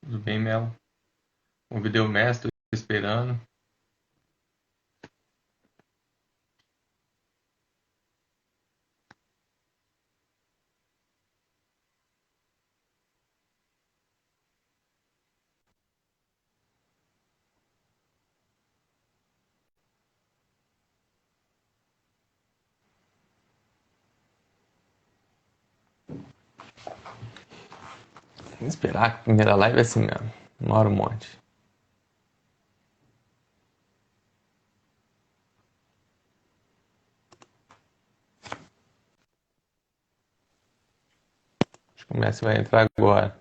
Tudo bem, Melo? Convidei o mestre, tô esperando. Vamos esperar que a primeira live é assim mesmo. Demora um monte. Acho que o mestre vai entrar agora.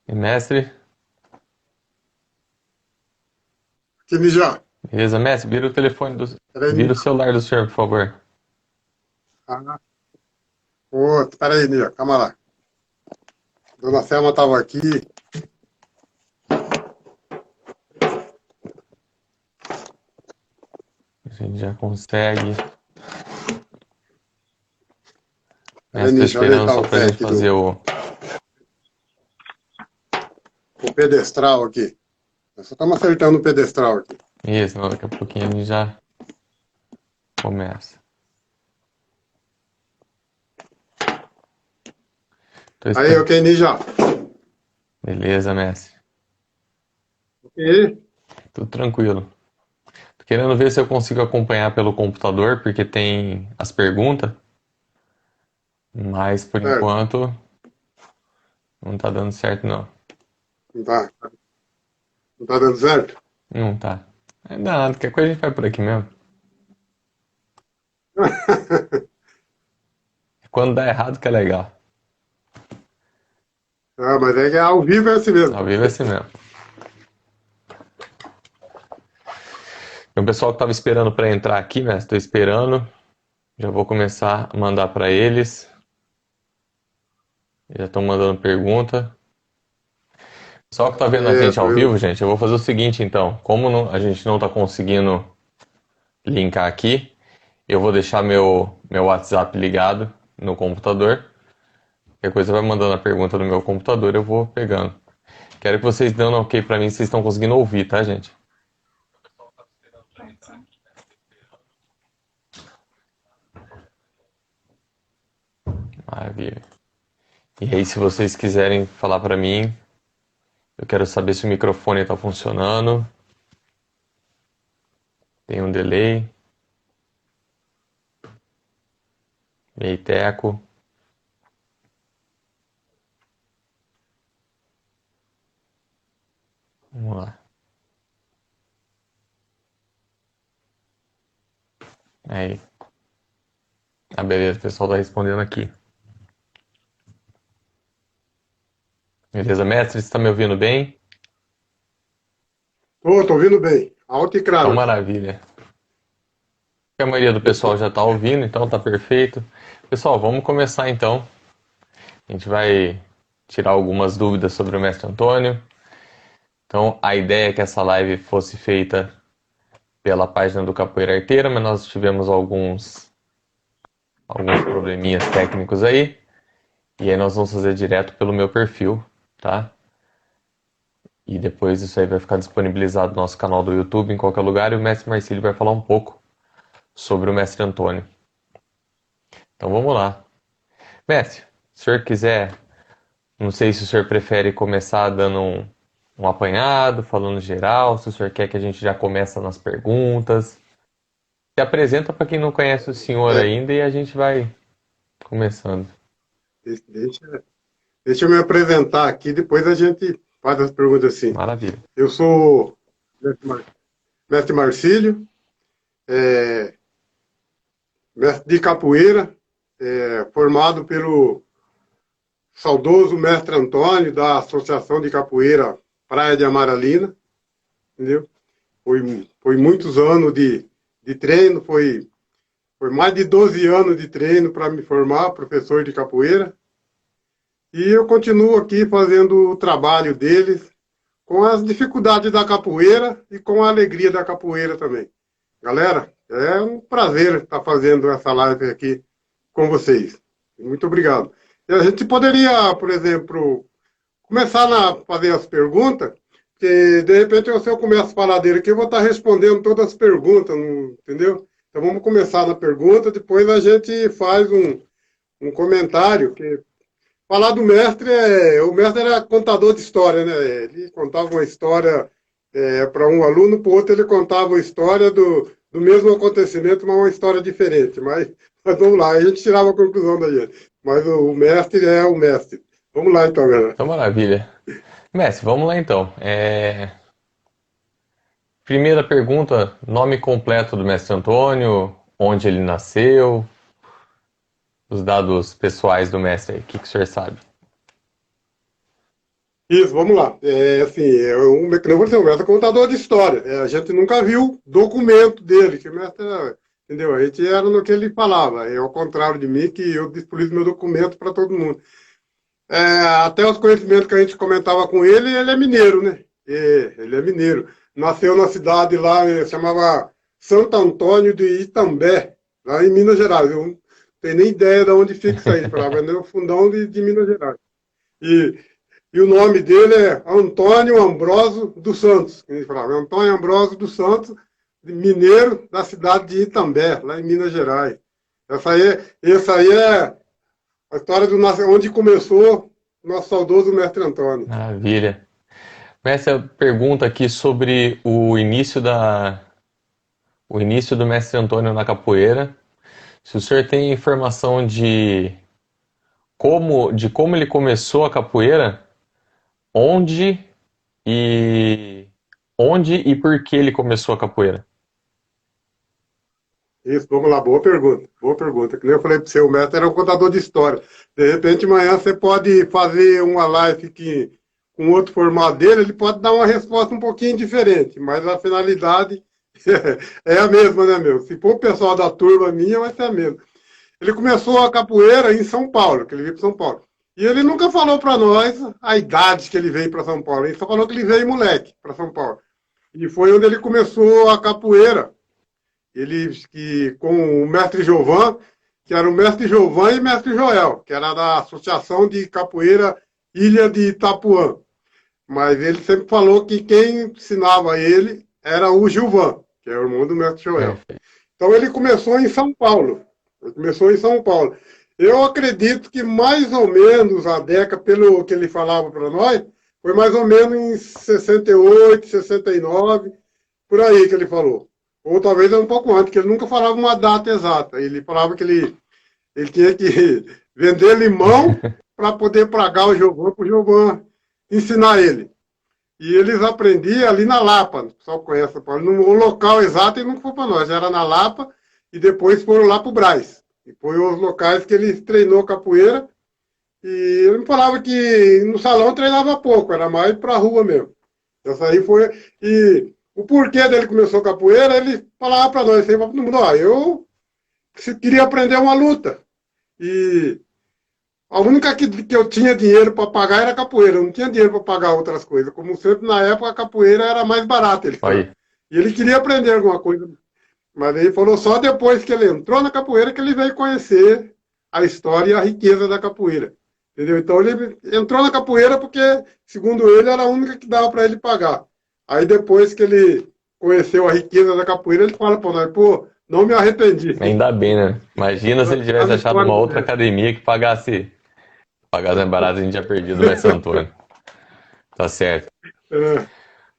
E mestre? Time já. Beleza, mestre? Vira o telefone do. Peraí, Vira o Níger. celular do senhor, por favor. Ah, peraí, Níger. Calma lá. Dona Selma estava aqui. A gente já consegue. O Peraí, mestre tá Níger. esperando Ajeitar só o pra pé gente aqui fazer o pedestral aqui. Nós só estamos acertando o pedestral aqui. Isso, não, daqui a pouquinho a gente já começa. Tô Aí, esperando. ok, Níger. Beleza, mestre. Ok. Tudo tranquilo. Tô querendo ver se eu consigo acompanhar pelo computador, porque tem as perguntas, mas por Certo. enquanto não tá dando certo, não. Não tá, não tá dando certo? Não tá. É nada, qualquer coisa a gente vai por aqui mesmo. Quando dá errado que é legal. Ah, mas é que ao vivo é assim mesmo. Ao vivo é assim mesmo. Tem um pessoal que tava esperando pra entrar aqui, né? Estou esperando. Já vou começar a mandar pra eles. Já estão mandando pergunta. Só que tá vendo a É, gente tô ao vendo. vivo, gente, eu vou fazer o seguinte então. Como a gente não tá conseguindo linkar aqui, eu vou deixar meu WhatsApp ligado no computador. Qualquer coisa vai mandando a pergunta no meu computador, eu vou pegando. Quero que vocês dando ok pra mim se vocês estão conseguindo ouvir, tá, gente? Maravilha. E aí, se vocês quiserem falar pra mim, eu quero saber se o microfone tá funcionando. Tem um delay. Meio teco. Vamos lá. Aí. Ah, beleza, o pessoal tá respondendo aqui. Beleza, mestre, você tá me ouvindo bem? Tô ouvindo bem. Alto e Então, claro aqui. maravilha. A maioria do pessoal já tá ouvindo, então tá perfeito. Pessoal, vamos começar então. A gente vai tirar algumas dúvidas sobre o mestre Antônio. Então, a ideia é que essa live fosse feita pela página do Capoeira Arteira, mas nós tivemos alguns probleminhas técnicos aí. E aí nós vamos fazer direto pelo meu perfil, tá? E depois isso aí vai ficar disponibilizado no nosso canal do YouTube, em qualquer lugar, e o mestre Marcílio vai falar um pouco sobre o mestre Antônio. Então vamos lá. Mestre, se o senhor quiser, não sei se o senhor prefere começar dando um apanhado, falando geral, se o senhor quer que a gente já comece nas perguntas. Se apresenta para quem não conhece o senhor É, ainda e a gente vai começando. deixa, deixa eu me apresentar aqui, depois a gente faz as perguntas assim. Maravilha. Eu sou mestre Marcílio, é, mestre de capoeira, formado pelo saudoso mestre Antônio, da Associação de Capoeira Praia de Amaralina, entendeu? Foi muitos anos de treino, foi mais de 12 anos de treino para me formar professor de capoeira. E eu continuo aqui fazendo o trabalho deles, com as dificuldades da capoeira e com a alegria da capoeira também. Galera, É um prazer estar fazendo essa live aqui com vocês. Muito obrigado. E a gente poderia, por exemplo, começar a fazer as perguntas, que de repente se eu começo a falar dele aqui, eu vou estar respondendo todas as perguntas, entendeu? Então vamos começar na pergunta, depois a gente faz um comentário, que falar do mestre, o mestre era contador de história, né? Ele contava uma história para um aluno, para o outro ele contava a história do mesmo acontecimento, mas uma história diferente. Mas vamos lá, a gente tirava a conclusão daí. Mas o mestre é o mestre. Vamos lá então, galera. Então, maravilha. Mestre, vamos lá então. Primeira pergunta, nome completo do mestre Antônio, onde ele nasceu, os dados pessoais do mestre aí, o que o senhor sabe? Isso, vamos lá. O mestre é contador de história. A gente nunca viu documento dele, que o mestre era, entendeu? A gente era no que ele falava. Ao contrário de mim, que eu disponibilizo meu documento para todo mundo. Até os conhecimentos que a gente comentava com ele, ele é mineiro, né? Ele é mineiro. Nasceu na cidade lá, chamava Santo Antônio de Itambé, lá em Minas Gerais. Eu não tenho nem ideia de onde fica isso aí, para no fundão de Minas Gerais. E o nome dele é Antônio Ambrósio dos Santos, que a gente falava. Antônio Ambrósio dos Santos, mineiro da cidade de Itambé, lá em Minas Gerais. Essa aí é a história onde começou o nosso saudoso mestre Antônio. Maravilha. Mestre, pergunta aqui sobre o início do mestre Antônio na capoeira. Se o senhor tem informação de como ele começou a capoeira, onde e por que ele começou a capoeira? Isso, vamos lá, boa pergunta. Boa pergunta. Que nem eu falei para você, o mestre era um contador de história. De repente, amanhã você pode fazer uma live com outro formato dele, ele pode dar uma resposta um pouquinho diferente, mas a finalidade é a mesma, né, meu? Se for o pessoal da turma minha, vai ser a mesma. Ele começou a capoeira em São Paulo, que ele veio para São Paulo. E ele nunca falou para nós a idade que ele veio para São Paulo. Ele só falou que ele veio moleque para São Paulo. E foi onde ele começou a capoeira. Com o mestre Jovan, que era o mestre Jovan e o mestre Joel, que era da Associação de Capoeira Ilha de Itapuã. Mas ele sempre falou que quem ensinava ele era o Gilvan, que é o irmão do mestre Joel. Então ele começou em São Paulo. Eu acredito que mais ou menos a década, pelo que ele falava para nós, foi mais ou menos em 68, 69, por aí que ele falou. Ou talvez um pouco antes, que ele nunca falava uma data exata. Ele falava que ele tinha que vender limão para poder pagar o Gilvan, para o Gilvan ensinar ele. E eles aprendiam ali na Lapa, o pessoal conhece, o local exato ele nunca foi para nós, era na Lapa, e depois foram lá para o Brás. E foi os locais que ele treinou capoeira, e ele me falava que no salão treinava pouco, era mais para a rua mesmo. Essa aí foi... E o porquê dele começou capoeira, ele falava para nós, sempre para todo mundo, eu queria aprender uma luta. E a única que eu tinha dinheiro para pagar era capoeira, eu não tinha dinheiro para pagar outras coisas. Como sempre, na época, a capoeira era mais barata. E ele queria aprender alguma coisa. Mas ele falou só depois que ele entrou na capoeira que ele veio conhecer a história e a riqueza da capoeira. Entendeu? Então ele entrou na capoeira porque, segundo ele, era a única que dava para ele pagar. Aí depois que ele conheceu a riqueza da capoeira, ele fala para nós, não me arrependi. Ainda bem, né? Imagina se ele tivesse achado uma outra academia que pagasse mais barato, a gente já perdido o mestre Antônio. Tá certo.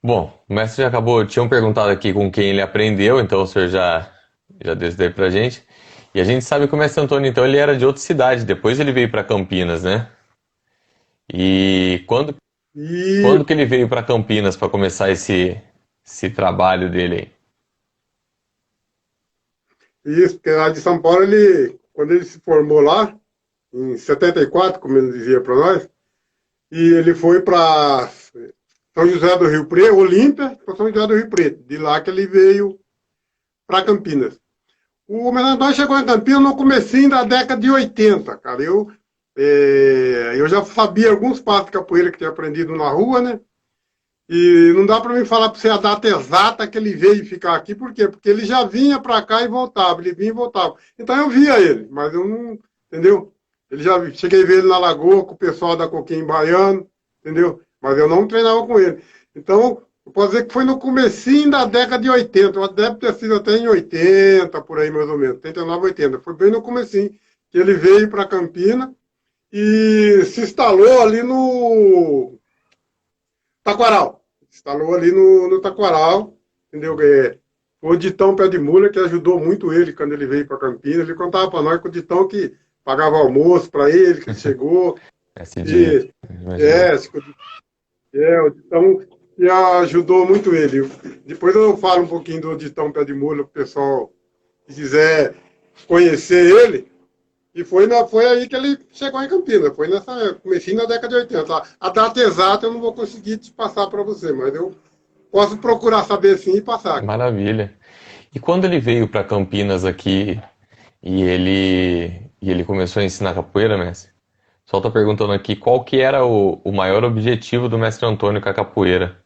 Bom, o mestre já acabou, tinham perguntado aqui com quem ele aprendeu, então o senhor já deu isso daí pra gente. E a gente sabe que o mestre Antônio, então, ele era de outra cidade, depois ele veio para Campinas, né? E quando que ele veio para Campinas para começar esse trabalho dele aí? Isso, porque lá de São Paulo, quando ele se formou lá, em 74, como ele dizia para nós, e ele foi para São José do Rio Preto, Olímpia, para São José do Rio Preto. De lá que ele veio para Campinas. O mestre Antônio chegou em Campinas no comecinho da década de 80, cara. Eu já sabia alguns passos de capoeira que tinha aprendido na rua, né? E não dá para mim falar para você a data exata que ele veio ficar aqui, por quê? Porque ele já vinha para cá e voltava, ele vinha e voltava. Então eu via ele, mas eu não, entendeu? Ele já cheguei a ver ele na Lagoa com o pessoal da Coquinha Baiano, entendeu? Mas eu não treinava com ele. Então, eu posso dizer que foi no comecinho da década de 80, deve ter sido até em 80, por aí mais ou menos, 89, 80. Foi bem no comecinho que ele veio para Campina e se instalou ali no Taquaral. Instalou ali no Taquaral, entendeu? O Ditão Pé de Mula, que ajudou muito ele quando ele veio para Campinas. Ele contava para nós que o Ditão que pagava almoço para ele, que ele chegou. Esse dia, imagina. O Ditão que ajudou muito ele. Depois eu falo um pouquinho do Ditão Pé de Mula, para o pessoal que quiser conhecer ele. E foi aí que ele chegou em Campinas. Foi nessa comecinho da década de 80. A data exata eu não vou conseguir te passar para você, mas eu posso procurar saber sim e passar. Maravilha. E quando ele veio para Campinas aqui e ele começou a ensinar capoeira, mestre? O pessoal tá perguntando aqui qual que era o maior objetivo do mestre Antônio com a capoeira.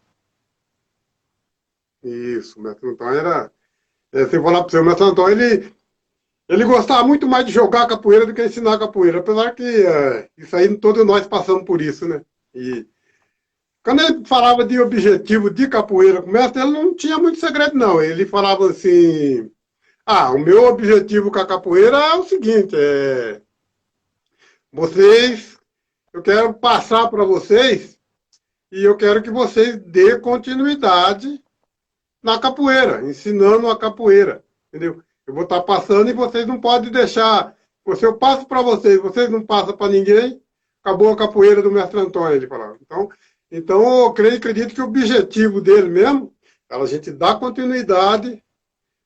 Isso, o mestre Antônio era. Se eu falar para você, o mestre Antônio, ele gostava muito mais de jogar capoeira do que ensinar capoeira. Apesar que isso aí todos nós passamos por isso, né? E quando ele falava de objetivo de capoeira com o mestre, ele não tinha muito segredo, não. Ele falava assim: o meu objetivo com a capoeira é o seguinte, vocês, eu quero passar para vocês e eu quero que vocês dê continuidade na capoeira, ensinando a capoeira, entendeu? Eu vou estar passando e vocês não podem deixar. Se eu passo para vocês, vocês não passam para ninguém, acabou a capoeira do mestre Antônio, ele falava. Então eu acredito que o objetivo dele mesmo era a gente dar continuidade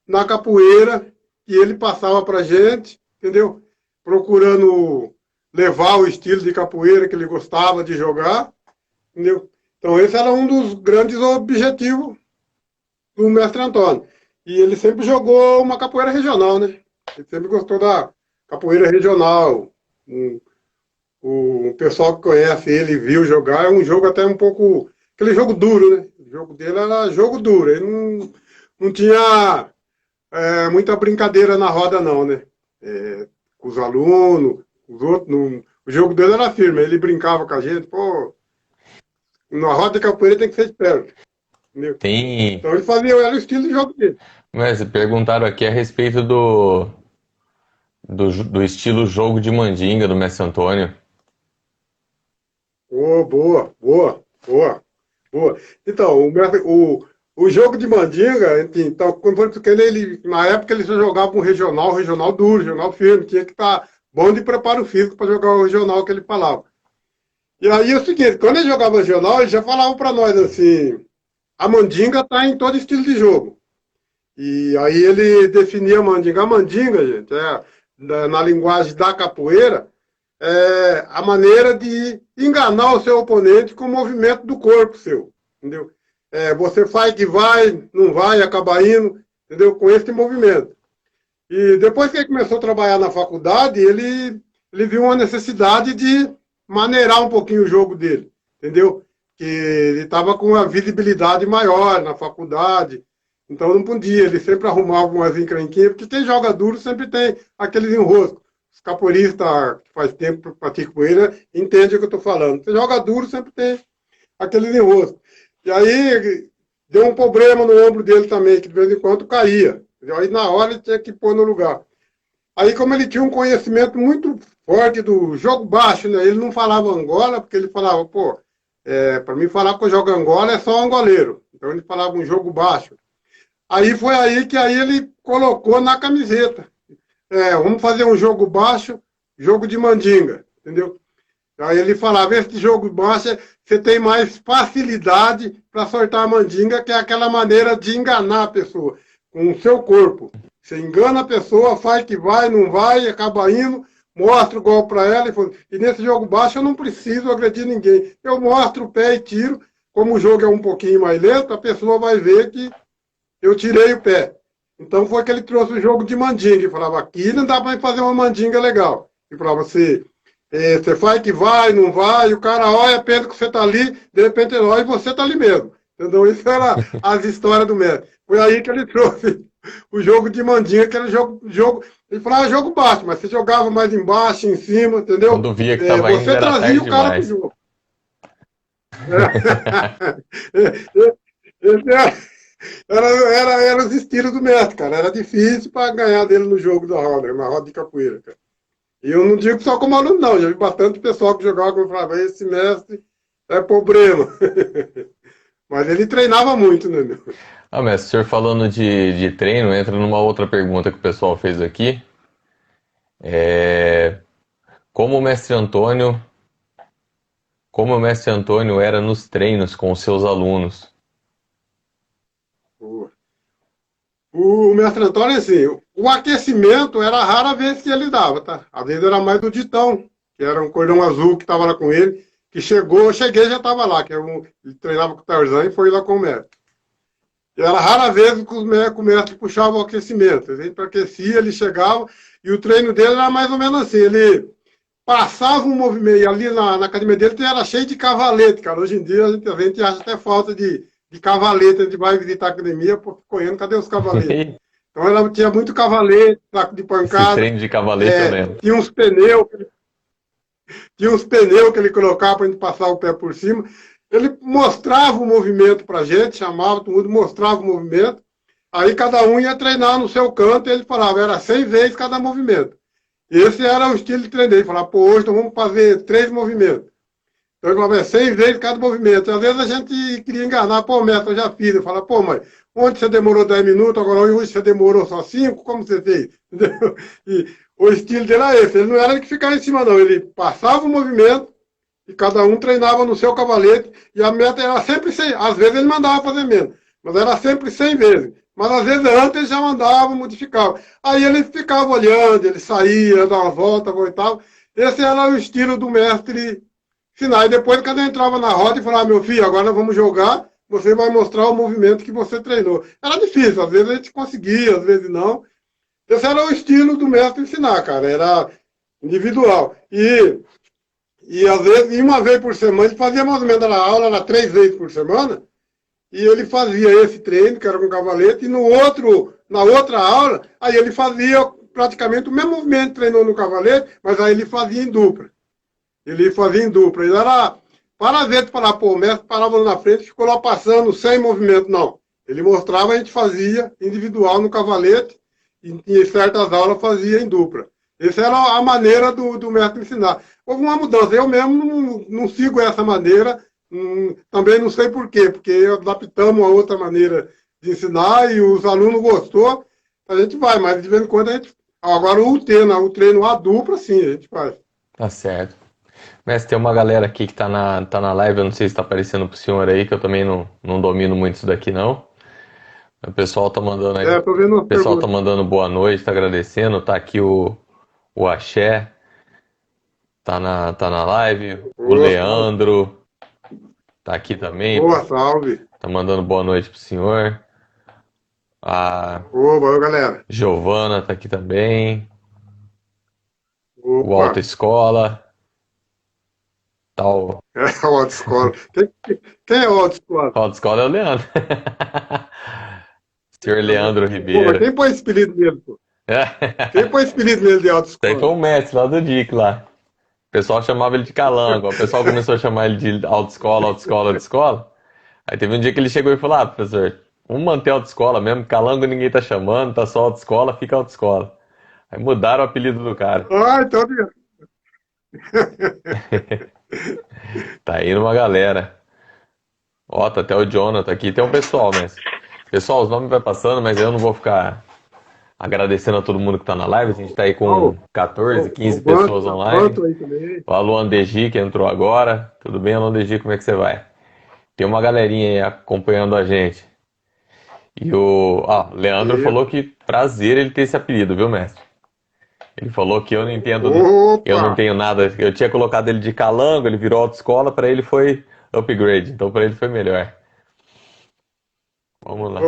na capoeira que ele passava para a gente, entendeu? Procurando levar o estilo de capoeira que ele gostava de jogar, entendeu? Então esse era um dos grandes objetivos do mestre Antônio. E ele sempre jogou uma capoeira regional, né? Ele sempre gostou da capoeira regional. O pessoal que conhece ele viu jogar, é um jogo até um pouco. Aquele jogo duro, né? O jogo dele era jogo duro. Ele não tinha muita brincadeira na roda, não, né? Com os alunos, os outros. O jogo dele era firme. Ele brincava com a gente, pô. Na roda de capoeira tem que ser esperto. Entendeu? Então ele fazia, era o estilo de jogo dele. Mas perguntaram aqui a respeito do estilo jogo de mandinga do mestre Antônio. Oh, boa. Então, o jogo de mandinga, então, na época ele só jogava um regional duro, regional firme, tinha que estar bom de preparo físico para jogar o regional que ele falava. E aí é o seguinte, quando ele jogava regional, ele já falava para nós assim, a mandinga está em todo estilo de jogo. E aí ele definia a mandinga. A mandinga, gente, na linguagem da capoeira, é a maneira de enganar o seu oponente com o movimento do corpo seu, entendeu? Você faz que vai, não vai, acaba indo, entendeu? Com esse movimento. E depois que ele começou a trabalhar na faculdade, ele viu uma necessidade de maneirar um pouquinho o jogo dele, entendeu? Que ele estava com uma visibilidade maior na faculdade, então não podia, ele sempre arrumava umas encrenquinhas, porque quem joga duro sempre tem aqueles enroscos. Os capoeiristas que faz tempo que praticam poeira entendem o que eu estou falando. Você joga duro, sempre tem aqueles enroscos. E aí deu um problema no ombro dele também, que de vez em quando caía. Aí na hora ele tinha que pôr no lugar. Aí como ele tinha um conhecimento muito forte do jogo baixo, né? Ele não falava Angola, porque ele falava, para mim falar que eu jogo Angola é só angoleiro. Então ele falava um jogo baixo. Aí foi aí que ele colocou na camiseta. Vamos fazer um jogo baixo, jogo de mandinga, entendeu? Aí ele falava, esse jogo baixo, você tem mais facilidade para soltar a mandinga, que é aquela maneira de enganar a pessoa, com o seu corpo. Você engana a pessoa, faz que vai, não vai, acaba indo, mostra o golpe para ela, e nesse jogo baixo eu não preciso agredir ninguém. Eu mostro o pé e tiro, como o jogo é um pouquinho mais lento, a pessoa vai ver que eu tirei o pé. Então foi que ele trouxe o jogo de mandinga. Ele falava, aqui não dá para fazer uma mandinga legal. Ele falava, você faz que vai, não vai, e o cara olha, pensa que você está ali, de repente ele olha e você está ali mesmo. Entendeu? Isso era as histórias do mestre. Foi aí que ele trouxe o jogo de mandinga, aquele jogo. Ele falava jogo baixo, mas você jogava mais embaixo, em cima, entendeu? Quando via que tava indo, Você era trazia tarde o cara pro demais. jogo. Esse era os estilos do mestre, cara. Era difícil para ganhar dele no jogo da roda, na roda de capoeira, cara. E eu não digo só como aluno, não. Já vi bastante pessoal que jogava e falava, esse mestre é problema. Mas ele treinava muito, né, meu? Ah, mestre, o senhor falando de treino, entra numa outra pergunta que o pessoal fez aqui. É, como o mestre Antônio, como o mestre Antônio era nos treinos com os seus alunos? O mestre Antônio, assim, o aquecimento era rara vez que ele dava, tá? Às vezes era mais do Ditão, que era um cordão azul que estava lá com ele, que chegou, eu cheguei já estava lá, que ele treinava com o Tarzan e foi lá com o mestre. E era rara vez que o mestre puxava o aquecimento. A gente aquecia, ele chegava, e o treino dele era mais ou menos assim, ele passava um movimento, e ali na academia dele era cheio de cavalete, cara. Hoje em dia a gente acha até falta de cavalete, a gente vai visitar a academia, pô, correndo, cadê os cavaletes? Então ela tinha muito cavalete, saco de Esse pancada, treino de cavalete eu lembro. tinha uns pneus que ele colocava para a gente passar o pé por cima. Ele mostrava o movimento para a gente, chamava todo mundo, mostrava o movimento. Aí cada um ia treinar no seu canto e ele falava, era 100 vezes cada movimento. Esse era o estilo de treino dele. Ele falava, pô, hoje nós vamos fazer 3 movimentos. Então ele falava, 100 vezes cada movimento. E às vezes a gente queria enganar, pô, mestre, eu já fiz. Eu falava, pô, mas ontem você demorou 10 minutos, agora hoje você demorou só 5, como você fez? Entendeu? E o estilo dele era esse. Ele não era de ficar em cima, não. Ele passava o movimento e cada um treinava no seu cavalete. E a meta era sempre 100. Às vezes ele mandava fazer menos, mas era sempre 100 vezes. Mas às vezes antes ele já mandava, modificava. Aí ele ficava olhando, ele saía, dava uma volta, voltava. Esse era o estilo do mestre ensinar. E depois, quando eu entrava na roda e falava, meu filho, agora nós vamos jogar, você vai mostrar o movimento que você treinou. Era difícil, às vezes a gente conseguia, às vezes não. Esse era o estilo do mestre ensinar, cara. Era individual. E às vezes, uma vez por semana, ele fazia mais ou menos a aula, era 3 vezes por semana, e ele fazia esse treino, que era com cavalete, e na outra aula, aí ele fazia praticamente o mesmo movimento, treinou no cavalete, mas aí ele fazia em dupla. Ele fazia em dupla. Ele era, para vezes, falar, pô, o mestre parava na frente e ficou lá passando sem movimento, não. Ele mostrava, a gente fazia individual no cavalete, e em certas aulas fazia em dupla. Essa era a maneira do mestre ensinar. Houve uma mudança. Eu mesmo não sigo essa maneira, também não sei por quê, porque adaptamos a outra maneira de ensinar e os alunos gostou, a gente vai, mas de vez em quando a gente... Agora o treino a dupla, sim, a gente faz. Tá certo. Mestre, tem uma galera aqui que tá na live, eu não sei se tá aparecendo pro senhor aí, que eu também não domino muito isso daqui, não. O pessoal tá mandando aí. Tô vendo O pessoal tá mandando boa noite, tá agradecendo. Tá aqui o Axé, tá na live. O Leandro tá aqui também. Boa, salve. Tá mandando boa noite pro senhor. A Valeu, galera. Giovana tá aqui também. Opa. O Autoescola. Tal. É o Autoescola. Quem é o Autoescola? O Autoescola é o Leandro. Senhor Leandro Pô, mas Ribeiro. quem põe esse apelido nele, pô? Quem põe esse apelido nele de Isso aí Autoescola? foi o mestre lá do DIC lá. O pessoal chamava ele de Calango. O pessoal começou a chamar ele de autoescola, autoescola, autoescola. Aí teve um dia que ele chegou e falou: ah, professor, vamos manter a autoescola mesmo. Calango ninguém tá chamando, tá só autoescola, fica autoescola. Aí mudaram o apelido do cara. Ah, então... Tá indo uma galera. Ó, tá até o Jonathan aqui. Tem um pessoal, mestre. Pessoal, os nomes vai passando, mas eu não vou ficar agradecendo a todo mundo que tá na live. A gente tá aí com 14, 15 pessoas online. O Luan Degi, que entrou agora. Tudo bem, Luan Degi? Como é que você vai? Tem uma galerinha aí acompanhando a gente. E o Leandro falou que prazer ele ter esse apelido, viu, mestre? Ele falou que eu não entendo, eu não tenho nada. Eu tinha colocado ele de Calango, ele virou autoescola, pra ele foi upgrade. Então pra ele foi melhor. Vamos lá.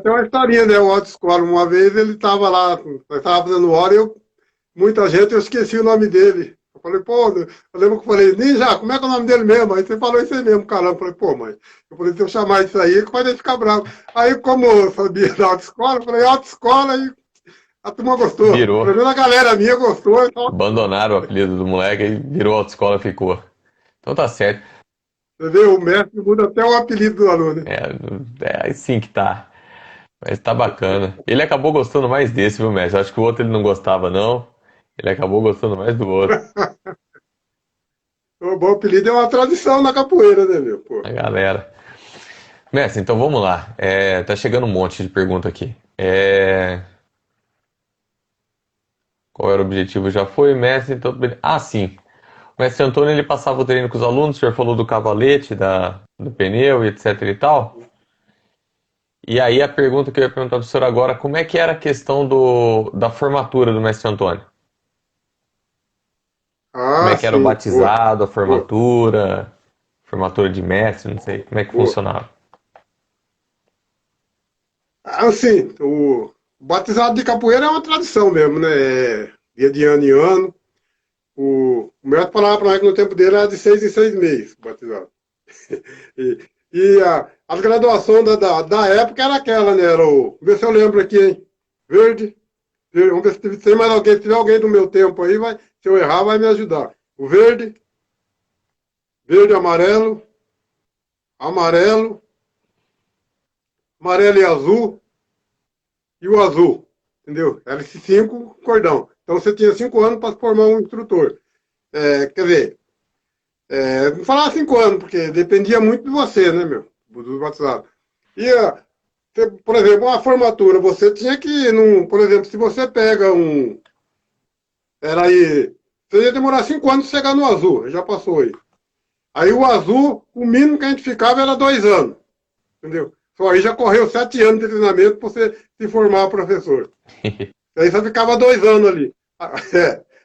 Tem uma historinha, né? O Autoescola. Uma vez ele estava lá, estava fazendo hora e muita gente, eu esqueci o nome dele. Eu falei, pô, eu lembro que eu falei, Ninja, como é que é o nome dele mesmo? Aí você falou isso aí mesmo, caramba. Eu falei, pô, mãe, eu falei, se eu chamar isso aí, que vai ficar bravo. Aí, como eu sabia da autoescola, eu falei, autoescola, e a turma gostou. Virou. Pelo menos a galera minha gostou. Então, Abandonaram o apelido do moleque e virou autoescola, ficou. Então tá certo. você vê, o mestre muda até o apelido do aluno. Né? É assim que tá. Mas tá bacana. Ele acabou gostando mais desse, viu, mestre? Acho que o outro ele não gostava, não. Ele acabou gostando mais do outro. O bom apelido é uma tradição na capoeira, né, meu? Pô. A galera. Mestre, então vamos lá. Tá chegando um monte de pergunta aqui. Qual era o objetivo? Já foi, mestre? Então, sim. O mestre Antônio ele passava o treino com os alunos. O senhor falou do cavalete, do pneu e etc e tal. E aí a pergunta que eu ia perguntar para o senhor agora, como é que era a questão da formatura do mestre Antônio? Como é Ah, que era o sim. Boa. batizado, a Boa. formatura de mestre, não sei, como é que Boa. funcionava? Assim, o batizado de capoeira é uma tradição mesmo, né? Dia de ano em ano. O médico falava para nós que no tempo dele era de 6 em 6 meses, batizado. E, as graduações da época era aquela, né? Vê se eu lembro aqui, hein? Verde. Vamos ver se tem mais alguém. Se tiver alguém do meu tempo aí, se eu errar, vai me ajudar. O verde, verde, amarelo, amarelo, amarelo e azul, e o azul. Entendeu? Era esses 5 cordão. Então você tinha 5 anos para formar um instrutor. Quer dizer, não falava 5 anos, porque dependia muito de você, né, meu? Dos batizados. E, por exemplo, uma formatura, você tinha que, por exemplo, se você pega era aí, você ia demorar 5 anos para chegar no azul, já passou aí. Aí o azul, o mínimo que a gente ficava era 2 anos, entendeu? Só aí já correu 7 anos de treinamento para você se formar professor. Aí você ficava 2 anos ali.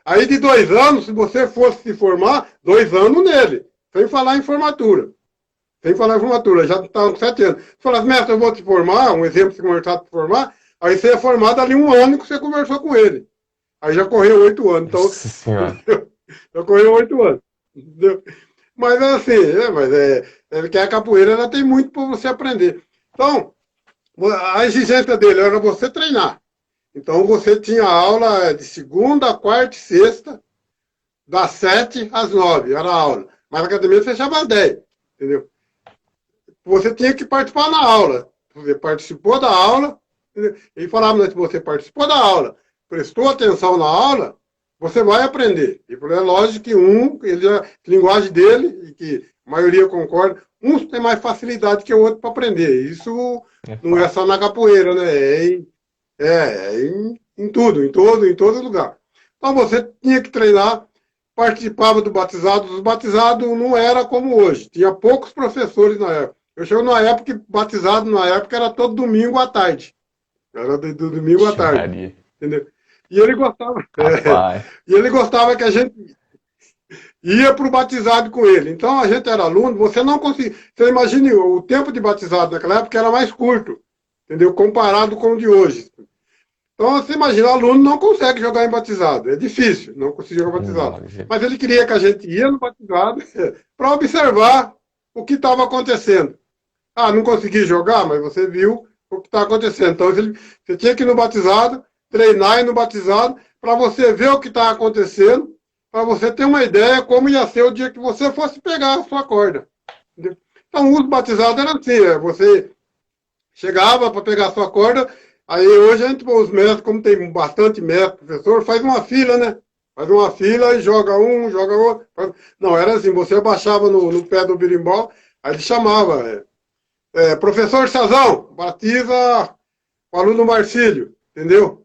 Aí de 2 anos, se você fosse se formar, 2 anos nele, sem falar em formatura. Sem falar em formatura, já estava com 7 anos. Você falasse, mestre, eu vou te formar, um exemplo, você conversar para formar, aí você é formado ali 1 ano que você conversou com ele. Aí já correu 8 anos. Então, Nossa senhora. já correu 8 anos. Entendeu? Mas é assim, que a capoeira ela tem muito para você aprender. Então, a exigência dele era você treinar. Então você tinha aula de segunda, quarta e sexta, das 7 às 9, era a aula. Mas a academia fechava às 10, entendeu? Você tinha que participar na aula. Você participou da aula, entendeu? E falava, né, se você participou da aula, prestou atenção na aula, você vai aprender. E é lógico que a linguagem dele, e que a maioria concorda, uns tem mais facilidade que o outro para aprender. Isso não é só na capoeira, né? Em tudo, em todo lugar. Então você tinha que treinar, participava do batizado. Os batizados não era como hoje. Tinha poucos professores na época. Eu chego numa época que batizado na época era todo domingo à tarde. Era do domingo à tarde. Maria. Entendeu? E ele gostava. Rapaz. E ele gostava que a gente ia para o batizado com ele. Então a gente era aluno, você não conseguia. Você imagine, o tempo de batizado naquela época era mais curto, entendeu? Comparado com o de hoje. Então você imagina, o aluno não consegue jogar em batizado. É difícil, não conseguir jogar batizado. Mas ele queria que a gente ia no batizado para observar o que estava acontecendo. Ah, não consegui jogar, mas você viu o que está acontecendo. Então você tinha que ir no batizado, treinar e no batizado, para você ver o que está acontecendo, para você ter uma ideia como ia ser o dia que você fosse pegar a sua corda. Entendeu? Então, os batizados eram assim, você chegava para pegar a sua corda, aí hoje os mestres, como tem bastante mestre, professor, faz uma fila, né? Faz uma fila e joga um, joga outro. Não, era assim, você abaixava no pé do berimbau, aí ele chamava, professor Sazão, batiza o aluno Marcílio, entendeu?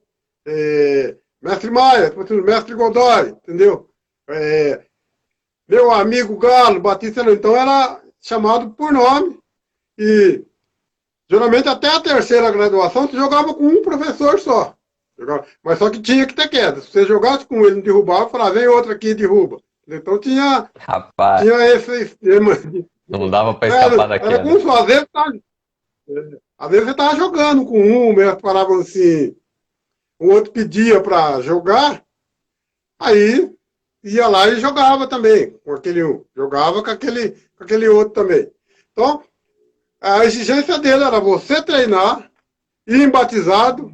Mestre Maia, mestre Godoy, entendeu? Meu amigo Galo, Batista, então era chamado por nome e geralmente até a terceira graduação você jogava com um professor só. Mas só que tinha que ter queda. Se você jogasse com ele, não derrubava, falava, vem outro aqui e derruba. Então tinha esse sistema. Não dava para escapar da queda. Era como se às vezes você estava jogando com um, o mestre falava assim, o outro pedia para jogar, aí ia lá e jogava também, com aquele um. Jogava com aquele outro também. Então, a exigência dele era você treinar, ir em batizado,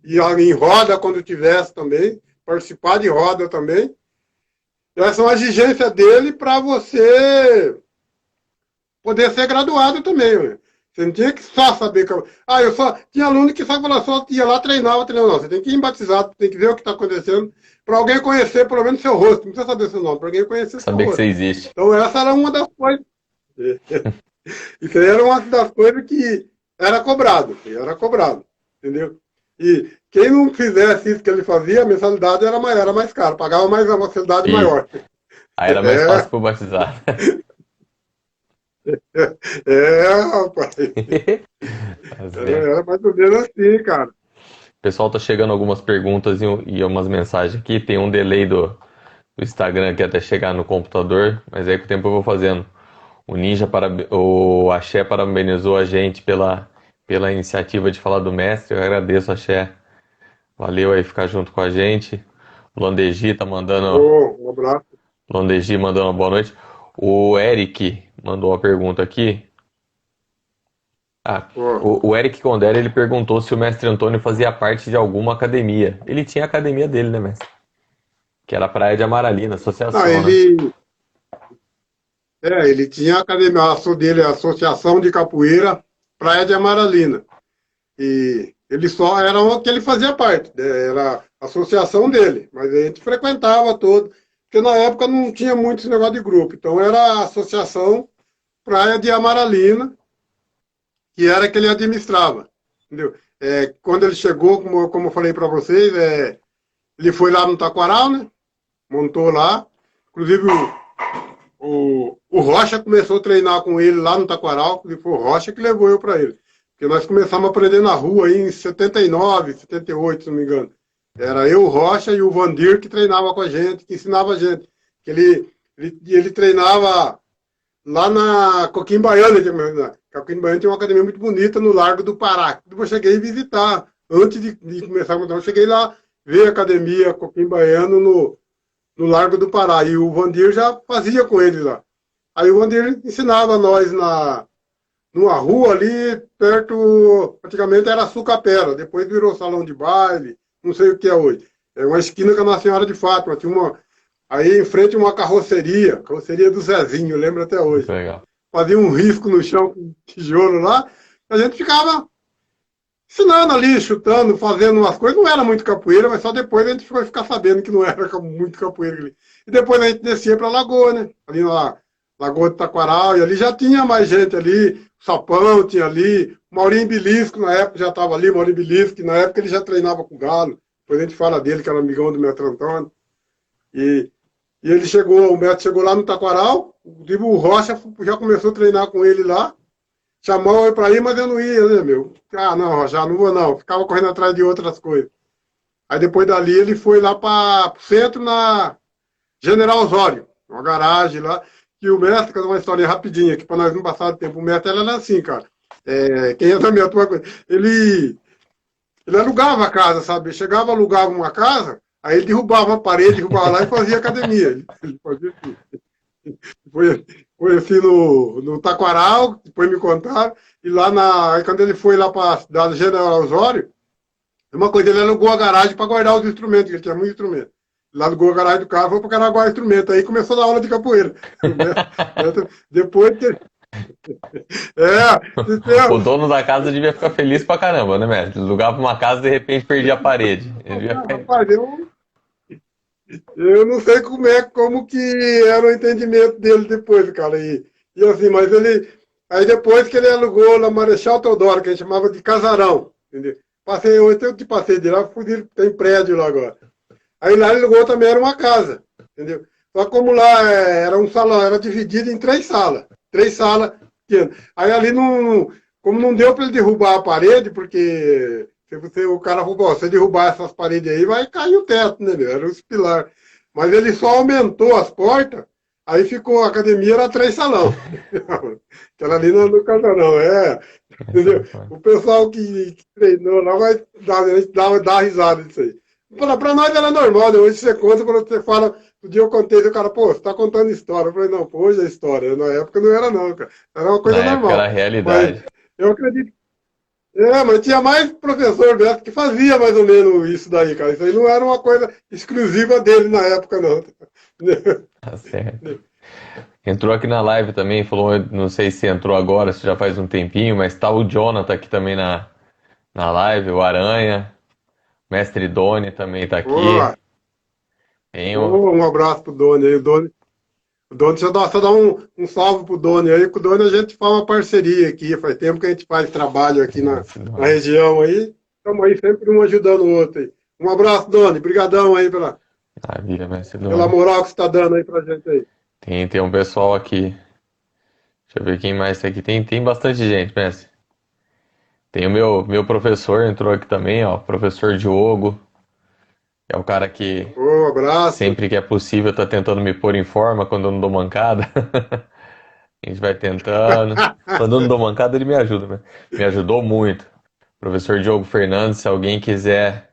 ir em roda quando tivesse também, participar de roda também. Essa é uma exigência dele para você poder ser graduado também. Né? Você não tinha que só saber. Eu só. Tinha aluno que só falava, só ia lá, treinava. Não, você tem que ir em batizado, tem que ver o que está acontecendo, para alguém conhecer pelo menos seu rosto. Não precisa saber seu nome, para alguém conhecer seu Saber que rosto. você existe. Então, essa era uma das coisas. Isso aí era uma das coisas que era cobrado. Entendeu? E quem não fizesse isso que ele fazia, a mensalidade era mais cara, pagava mais a mensalidade maior. Aí era mais fácil pro batizado. Rapaz. Era mais ou menos assim, cara. O pessoal tá chegando algumas perguntas e umas mensagens aqui. Tem um delay do Instagram aqui até chegar no computador, mas aí com o tempo eu vou fazendo. O Axé parabenizou a gente pela iniciativa de falar do mestre. Eu agradeço, Axé. Valeu aí ficar junto com a gente. O Landeji tá mandando. Um abraço. Landeji mandando uma boa noite. O Eric mandou uma pergunta aqui. O Eric Condé, ele perguntou se o mestre Antônio fazia parte de alguma academia. Ele tinha a academia dele, né, mestre? Que era a Praia de Amaralina, associação, né? Ele tinha a academia dele, a Associação de Capoeira Praia de Amaralina. E ele só era o que ele fazia parte, né? Era a associação dele, mas a gente frequentava todo, porque na época não tinha muito esse negócio de grupo. Então era a Associação Praia de Amaralina, que era que ele administrava, entendeu? Quando ele chegou, como eu falei para vocês, ele foi lá no Taquaral, né? Montou lá, inclusive o Rocha começou a treinar com ele lá no Taquaral, e foi o Rocha que levou eu para ele. Porque nós começamos a aprender na rua aí em 79, 78, se não me engano. Era eu, o Rocha e o Vandir que treinava com a gente, que ensinava a gente. Ele treinava lá na Coquim Baiana. Coquim Baiana tem uma academia muito bonita no Largo do Pará. Eu cheguei a visitar, antes de começar a montar, eu cheguei lá ver a academia Coquim Baiano no Largo do Pará. E o Vandir já fazia com ele lá. Aí o Vandir ensinava nós numa rua ali, perto, praticamente era Sucapera. Depois virou salão de baile, não sei o que é hoje. É uma esquina com a Nossa Senhora de Fátima. Tinha aí em frente uma carroceria do Zezinho, eu lembro até hoje. Legal. Fazia um risco no chão com tijolo lá. A gente ficava ensinando ali, chutando, fazendo umas coisas. Não era muito capoeira, mas só depois a gente foi ficar sabendo que não era muito capoeira ali. E depois a gente descia para a Lagoa, né? Ali na Lagoa de Taquaral, e ali já tinha mais gente ali. O Sapão tinha ali. Maurinho Belisco, na época, já estava ali. Maurinho Belisco, que na época ele já treinava com o Galo. Depois a gente fala dele, que era amigão do mestre Antônio. E ele o mestre chegou lá no Taquaral. O Rocha já começou a treinar com ele lá. Chamou eu para ir, mas eu não ia, né, meu? Não, Rocha, não vou não. Ficava correndo atrás de outras coisas. Aí depois dali ele foi lá para o centro, na General Osório. Uma garagem lá. E o mestre, que é uma história rapidinha, que para nós não passar de tempo, o mestre era assim, cara. Quem é da minha turma, ele alugava a casa, sabe? Chegava, alugava uma casa, aí ele derrubava uma parede, derrubava lá e fazia academia. Ele fazia assim. Foi assim no Taquaral, depois me contaram, e lá aí quando ele foi lá para a cidade General Osório, uma coisa, ele alugou a garagem para guardar os instrumentos, que ele tinha muitos instrumentos. Lá do garagem do carro, foi para Caraguá instrumento. Aí começou a dar aula de capoeira. Depois que. O dono da casa devia ficar feliz pra caramba, né, mestre? Alugava uma casa e de repente perdia a parede. Rapaz, eu não sei como que era o entendimento dele depois, cara. E assim, mas ele. Aí depois que ele alugou na Marechal Teodoro, que a gente chamava de casarão. Entendeu? Eu te passei de lá, tem prédio lá agora. Aí lá ele alugou também, era uma casa, entendeu? Só como lá era um salão, era dividido em 3 salas. 3 salas pequenas. Aí ali, como não deu para ele derrubar a parede, porque o cara falou, se derrubar essas paredes aí, vai cair o teto, né, meu? Era os pilares. Mas ele só aumentou as portas, aí ficou, a academia era 3 salão. Aquela ali no casarão, entendeu? O pessoal que treinou lá vai dar risada disso aí. Pra nós era normal, né? Hoje você conta, quando você fala, o dia eu contei, o cara, pô, você tá contando história. Eu falei, não, pô, hoje é história. Na época não era não, cara. Era uma Na coisa época era a normal. Mas realidade. eu acredito. Mas tinha mais professor Beto que fazia mais ou menos isso daí, cara. Isso aí não era uma coisa exclusiva dele na época, não. Tá certo. Entrou aqui na live também, falou, não sei se entrou agora, se já faz um tempinho, mas tá o Jonathan aqui também na live, o Aranha, Mestre Doni também tá aqui. Boa. Tem o... Ô, um abraço pro Doni aí. O Doni, deixa eu dar um salve pro Doni aí. Com o Doni a gente faz uma parceria aqui. Faz tempo que a gente faz trabalho aqui Mestre na Doni. região aí. Estamos aí sempre um ajudando o outro aí. Um abraço, Doni. Obrigadão aí Maravilha, Mestre pela Doni. moral que você está dando aí pra gente aí. Tem um pessoal aqui. Deixa eu ver quem mais tem aqui. Tem bastante gente, Mestre. Tem o meu professor, entrou aqui também, ó. Professor Diogo, que é o cara que Ô, abraço. sempre que é possível tá tentando me pôr em forma quando eu não dou mancada. A gente vai tentando. Quando eu não dou mancada, ele me ajuda, né? Me ajudou muito. Professor Diogo Fernandes, se alguém quiser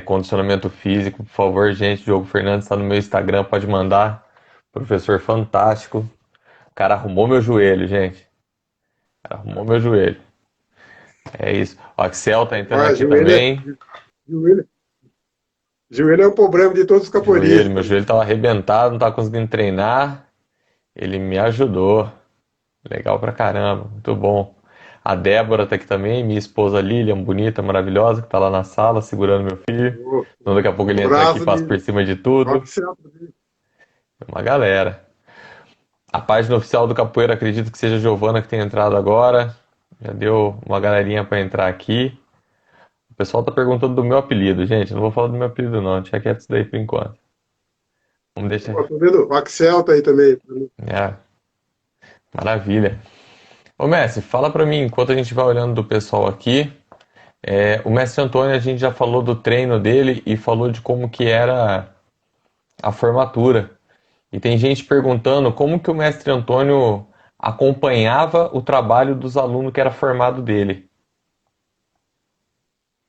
condicionamento físico, por favor, gente, Diogo Fernandes está no meu Instagram, pode mandar. Professor fantástico. O cara arrumou meu joelho, gente. O cara arrumou meu joelho. É isso. O Axel tá entrando Olha, aqui também. joelho, joelho é um problema de todos os Meu capoeiristas. joelho tava arrebentado, não tava conseguindo treinar. Ele me ajudou. Legal pra caramba, muito bom. A Débora tá aqui também, minha esposa Lilian, bonita, maravilhosa, que tá lá na sala segurando meu filho. Ô, Então daqui a pouco um ele entra aqui e abraço passa de por cima de tudo. oficial. Uma galera. A página oficial do Capoeira, acredito que seja a Giovana que tem entrado agora. Já deu uma galerinha pra entrar aqui. O pessoal tá perguntando do meu apelido, gente. Eu não vou falar do meu apelido, não. Deixa quieto isso daí por enquanto. Vamos deixar. Tô vendo, o Axel tá aí também. É, maravilha. Ô, Messi, fala pra mim, enquanto a gente vai olhando do pessoal aqui. O mestre Antônio, a gente já falou do treino dele e falou de como que era a formatura. E tem gente perguntando como que o mestre Antônio acompanhava o trabalho dos alunos que era formado dele.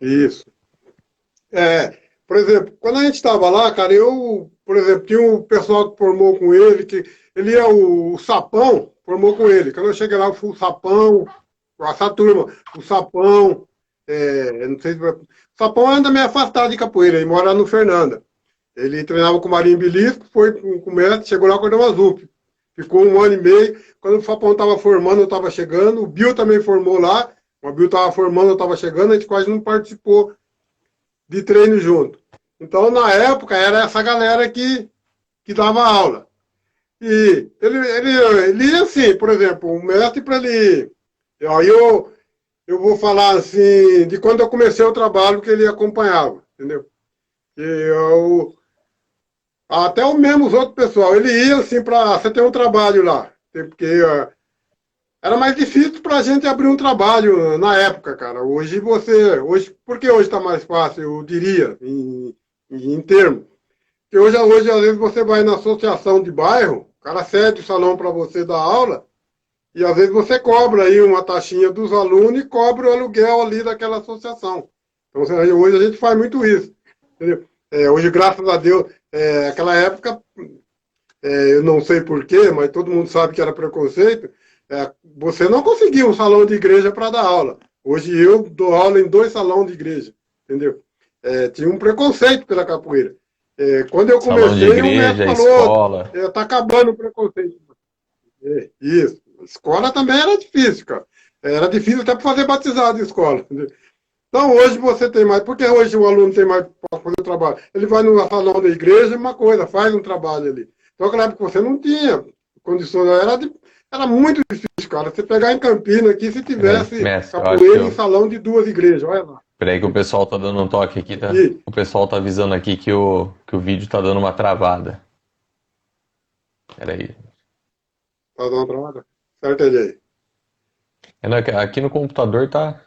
Isso. Por exemplo, quando a gente estava lá, cara, por exemplo, tinha um pessoal que formou com ele, que ele é o Sapão, formou com ele. Quando eu cheguei lá, eu fui o Sapão, essa turma, o Sapão, eu não sei se... O Sapão anda meio afastado de capoeira, ele mora no Fernanda. Ele treinava com o Marinho Belisco, foi com o mestre, chegou lá com o Cordão Azul. Ficou um ano e meio. Quando o Sapão estava formando, eu estava chegando. O Bill também formou lá. O Bill estava formando, eu estava chegando. A gente quase não participou de treino junto. Então, na época, era essa galera que dava aula. E ele ia assim, por exemplo, o mestre para ele. Aí eu vou falar assim, de quando eu comecei o trabalho que ele acompanhava, entendeu? E até o mesmo os outros pessoal, ele ia assim para você ter um trabalho lá, porque era mais difícil para a gente abrir um trabalho na época, cara. Porque hoje está mais fácil, eu diria, em termos. Porque hoje, às vezes, você vai na associação de bairro, o cara cede o salão para você dar aula, e às vezes você cobra aí uma taxinha dos alunos e cobra o aluguel ali daquela associação. Então, hoje a gente faz muito isso. Entendeu? Hoje, graças a Deus, aquela época, eu não sei porquê, mas todo mundo sabe que era preconceito, você não conseguia um salão de igreja para dar aula. Hoje eu dou aula em 2 salões de igreja, entendeu? Tinha um preconceito pela capoeira. Quando eu Salão de comecei, o mestre igreja, falou, escola. tá acabando o preconceito. Isso. Escola também era difícil, cara. Era difícil até para fazer batizado em escola. Entendeu? Então hoje você tem mais, porque hoje o aluno tem mais para fazer o trabalho. Ele vai no salão da igreja, uma coisa, faz um trabalho ali. Então naquela época você não tinha condições, era muito difícil, cara. Você pegar em Campinas aqui, se Peraí, tivesse mestre, eu acho que capoeira em salão de 2 igrejas, olha lá. Peraí que o pessoal tá dando um toque aqui, tá? E, O pessoal tá avisando aqui que o vídeo tá dando uma travada. Peraí. tá dando uma travada? Certo ele aí. Aqui no computador tá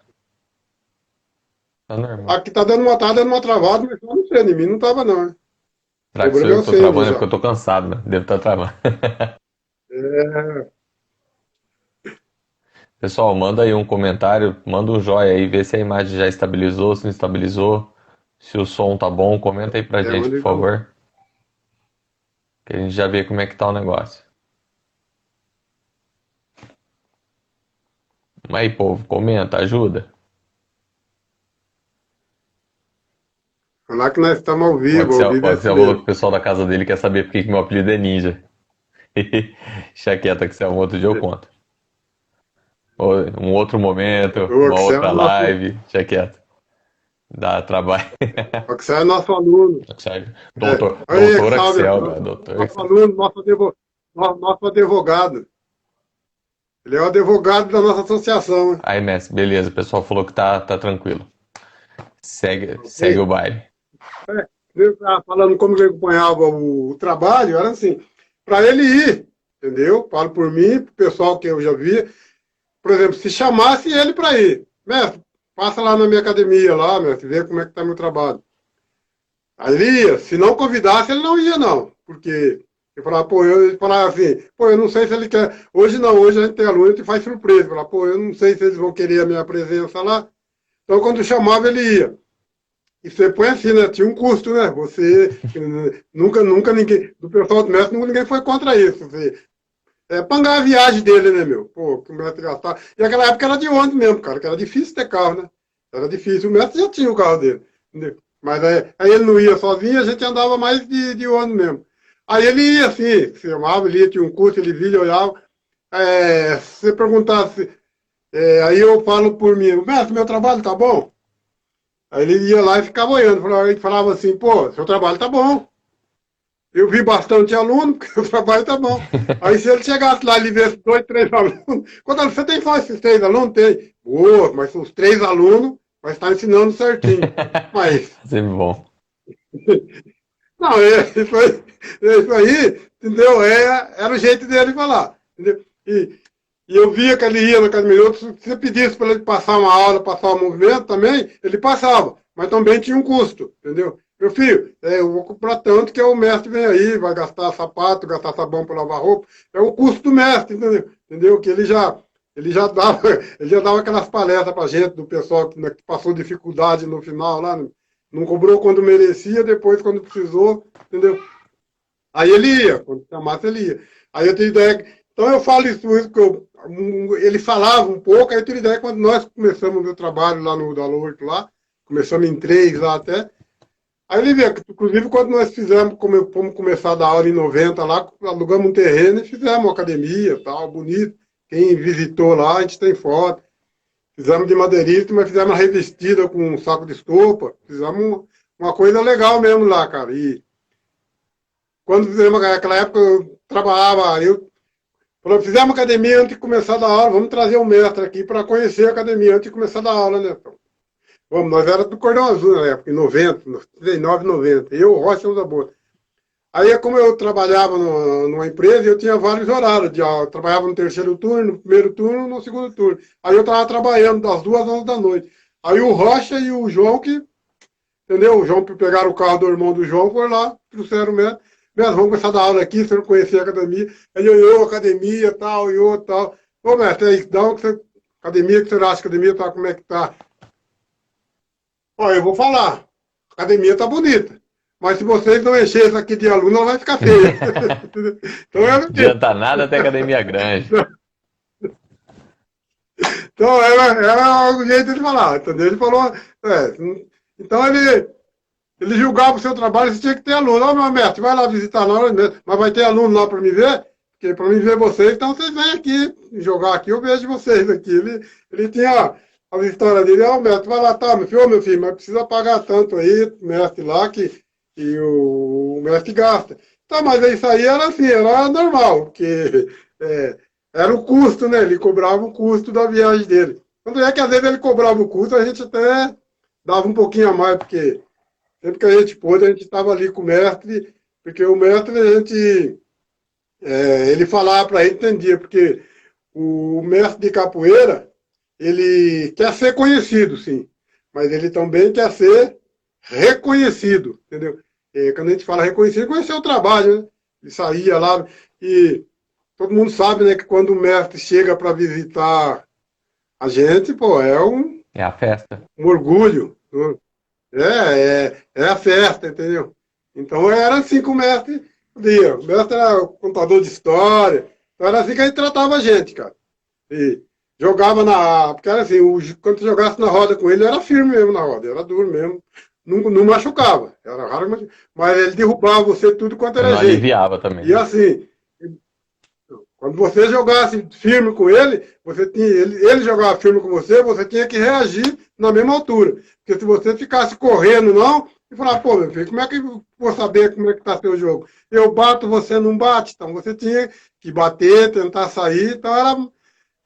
normal. Aqui tá dando uma travada, mas eu não sei, em mim não tava não, hein? O Será que sou problema eu é que o tô seu travando? É porque já. eu tô cansado, né? Devo estar travando. É, Pessoal, manda aí um comentário, manda um joinha aí, vê se a imagem já estabilizou, se não estabilizou. Se o som tá bom, comenta aí pra gente, manda por aí pra nós. favor. Que a gente já vê como é que tá o negócio. Mas aí, povo, comenta, ajuda. Falar que nós estamos O ao Axel, o vivo é assim Axel falou que o mesmo. pessoal da casa dele quer saber por que que meu apelido é Ninja. Deixa quieto, Axel, um outro dia eu conto. Um outro momento, O uma Axel outra é nosso, live, deixa quieto. Dá trabalho. o Axel é nosso aluno. Axel, É. Aí, doutor salve, Axel, Axel. cara, doutor Nosso Axel. aluno, nosso advogado. Ele é o advogado da nossa associação, hein? Aí, mestre, beleza, o pessoal falou que tá tranquilo. Segue o Ok? baile. Ele estava falando como ele acompanhava o trabalho, era assim, para ele ir, entendeu? Falo por mim, pro pessoal que eu já via. Por exemplo, se chamasse ele para ir, mestre, passa lá na minha academia, lá, mestre, vê como é que está meu trabalho. Aí ele ia, se não convidasse, ele não ia, não. Porque eu falava, pô, eu falava assim, pô, eu não sei se ele quer. Hoje não, hoje a gente tem aluno, a gente faz surpresa. Eu falava, pô, eu não sei se eles vão querer a minha presença lá. Então, quando chamava, ele ia. E você põe assim, né? Tinha um custo, né? Você nunca ninguém, do pessoal do mestre, nunca ninguém foi contra isso. Você, pagar a viagem dele, né, meu? Pô, que o mestre gastava. E naquela época era de ônibus mesmo, cara, que era difícil ter carro, né? Era difícil. O mestre já tinha o carro dele. Entendeu? Mas aí ele não ia sozinho, a gente andava mais de ônibus mesmo. Aí ele ia assim, filmava, ele ia, tinha um curso, ele via, ele olhava. Se você perguntasse, aí eu falo por mim, mestre, meu trabalho tá bom? Aí ele ia lá e ficava olhando, ele falava assim, pô, seu trabalho tá bom. Eu vi bastante aluno, porque o trabalho tá bom. Aí se ele chegasse lá e ele visse dois, três alunos, quando você tem só esses três alunos? Tem. Boa, mas os três alunos vai estar ensinando certinho. Mas, Sempre bom. não, isso aí, entendeu? Era o jeito dele falar. Entendeu? E eu via que ele ia na academia. Se você pedisse para ele passar uma aula, passar um movimento também, ele passava. Mas também tinha um custo, entendeu? Meu filho, eu vou comprar tanto que o mestre vem aí, vai gastar sapato, gastar sabão para lavar roupa. É o custo do mestre, entendeu? Entendeu? Que ele já dava, ele já dava aquelas palestras para gente, do pessoal que passou dificuldade no final lá, não cobrou quando merecia, depois quando precisou, entendeu? Aí ele ia, quando chamasse ele ia. Aí eu tenho ideia. Então eu falo isso que ele falava um pouco, aí eu tenho ideia quando nós começamos o meu trabalho lá no Dalorto lá, começamos em três lá até. Aí ele vê, inclusive quando nós fizemos, como fomos começar a dar aula em 90 lá, alugamos um terreno e fizemos uma academia, tal, bonito. Quem visitou lá, a gente tem foto. Fizemos de madeirista, mas fizemos uma revestida com um saco de estopa. Fizemos uma coisa legal mesmo lá, cara. E quando fizemos naquela época, eu trabalhava, fizemos academia antes de começar a dar aula, vamos trazer um mestre aqui para conhecer a academia antes de começar a dar aula, né? Então, vamos, nós era do Cordão Azul na época, em 90, 39, 90, eu, Rocha e o Zabor. Aí, como eu trabalhava numa empresa, eu tinha vários horários de aula. Eu trabalhava no terceiro turno, no primeiro turno, no segundo turno. Aí eu estava trabalhando das 2 às 11 da noite. Aí o Rocha e o João, entendeu? O João pegaram o carro do irmão do João, foram lá, trouxeram o mestre. Mestre, vamos começar a dar aula aqui, você não conhecia a academia. Aí eu, academia, tal, tal. Ô, mestre, aí, dá uma academia, que você acha? Academia, tá, como é que tá? Ó, eu vou falar. A academia tá bonita. Mas se vocês não encherem isso aqui de aluno, ela vai ficar feia. Então, Não adianta nada ter academia grande. então era o jeito de falar, entendeu? Ele falou. Então ele julgava o seu trabalho, você tinha que ter aluno. Ó, meu mestre, vai lá visitar nós, mas vai ter aluno lá para me ver? Porque para me ver vocês, então vocês vêm aqui jogar aqui, eu vejo vocês aqui. Ele tinha as histórias dele, ó, mestre, vai lá, tá, meu filho, mas precisa pagar tanto aí, mestre lá, que o mestre gasta. Tá, mas isso aí era assim, era normal, porque era o custo, né? Ele cobrava o custo da viagem dele. Quando é que às vezes ele cobrava o custo, a gente até dava um pouquinho a mais, porque sempre que a gente pôde, a gente estava ali com o mestre, porque o mestre, ele falava para ele, entendia, porque o mestre de capoeira, ele quer ser conhecido, sim, mas ele também quer ser reconhecido, entendeu? Quando a gente fala reconhecido, conhecer o trabalho, né? Ele saía lá e todo mundo sabe, né, que quando o mestre chega para visitar a gente, pô, é um É a festa. orgulho, né? É a festa, entendeu? Então era assim que o mestre via. O mestre era contador de história. Então era assim que ele tratava a gente, cara. E jogava na. Porque era assim, quando tu jogasse na roda com ele, era firme mesmo na roda, era duro mesmo. Não machucava. Era raro, mas ele derrubava você tudo quanto Mas era não jeito. aliviava também, E né? assim, quando você jogasse firme com ele, ele jogava firme com você, você tinha que reagir na mesma altura. Porque se você ficasse correndo, não, e falar, pô, meu filho, como é que eu vou saber como é que está seu jogo? Eu bato, você não bate. Então você tinha que bater, tentar sair. Então era.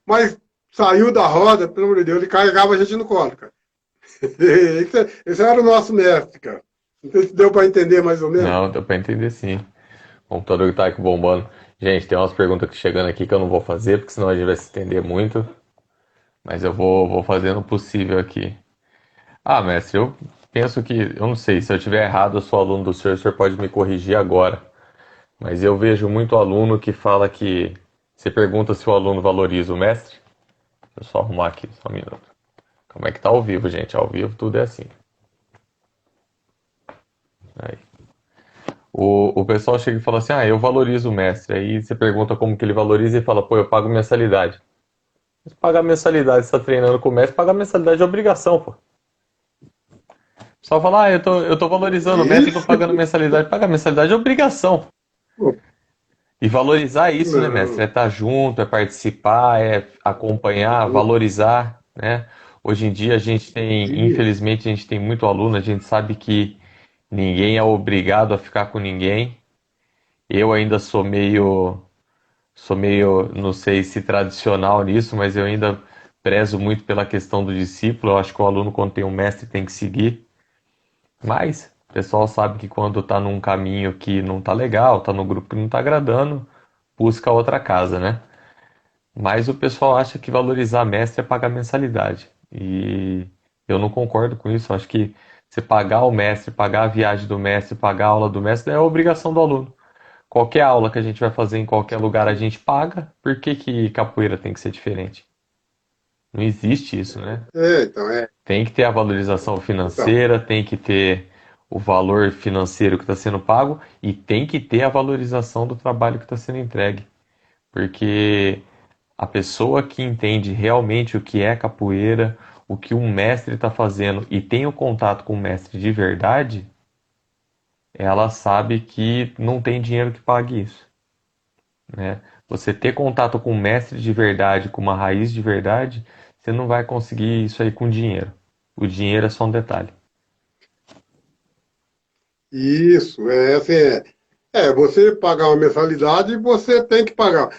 Mas saiu da roda, pelo amor de Deus, ele carregava a gente no colo, cara. Esse era o nosso mestre, cara. Não sei se deu para entender mais ou menos. Não, deu pra entender sim. O computador que tá aqui bombando. Gente, tem umas perguntas que chegando aqui que eu não vou fazer, porque senão a gente vai se estender muito. Mas eu vou fazendo o possível aqui. Ah, mestre, eu penso que, eu não sei, se eu tiver errado, eu sou aluno do senhor, o senhor pode me corrigir agora. Mas eu vejo muito aluno que fala que você pergunta se o aluno valoriza o mestre. Deixa eu só arrumar aqui, só um minuto. Como é que tá ao vivo, gente? Ao vivo tudo é assim. Aí. O pessoal chega e fala assim: ah, eu valorizo o mestre. Aí você pergunta como que ele valoriza e fala: pô, eu pago mensalidade. Mas pagar mensalidade, você está treinando com o mestre, pagar mensalidade é obrigação, pô. O pessoal fala: ah, eu tô valorizando o mestre, eu tô Isso, pagando mensalidade. Pagar mensalidade é obrigação. pô, E valorizar isso, né, mestre? É não. estar junto, é participar, é acompanhar, valorizar, né? Hoje em dia a gente tem, Isso. infelizmente, a gente tem muito aluno, a gente sabe que ninguém é obrigado a ficar com ninguém. Eu ainda sou meio, não sei se tradicional nisso, mas eu ainda prezo muito pela questão do discípulo. Eu acho que o aluno, quando tem um mestre, tem que seguir. Mas o pessoal sabe que quando está num caminho que não está legal, está no grupo que não está agradando, busca outra casa, né? Mas o pessoal acha que valorizar mestre é pagar mensalidade. E eu não concordo com isso. Eu acho que você pagar o mestre, pagar a viagem do mestre, pagar a aula do mestre é obrigação do aluno. Qualquer aula que a gente vai fazer em qualquer lugar a gente paga. Por que que capoeira tem que ser diferente? Não existe isso, né? Então, Tem que ter a valorização então. financeira, tem que ter o valor financeiro que está sendo pago e tem que ter a valorização do trabalho que está sendo entregue. Porque a pessoa que entende realmente o que é capoeira, o que um mestre está fazendo e tem o contato com o mestre de verdade, ela sabe que não tem dinheiro que pague isso, né? Você ter contato com um mestre de verdade, com uma raiz de verdade, você não vai conseguir isso aí com dinheiro. O dinheiro é só um detalhe. Isso, assim, você pagar uma mensalidade, você tem que pagar.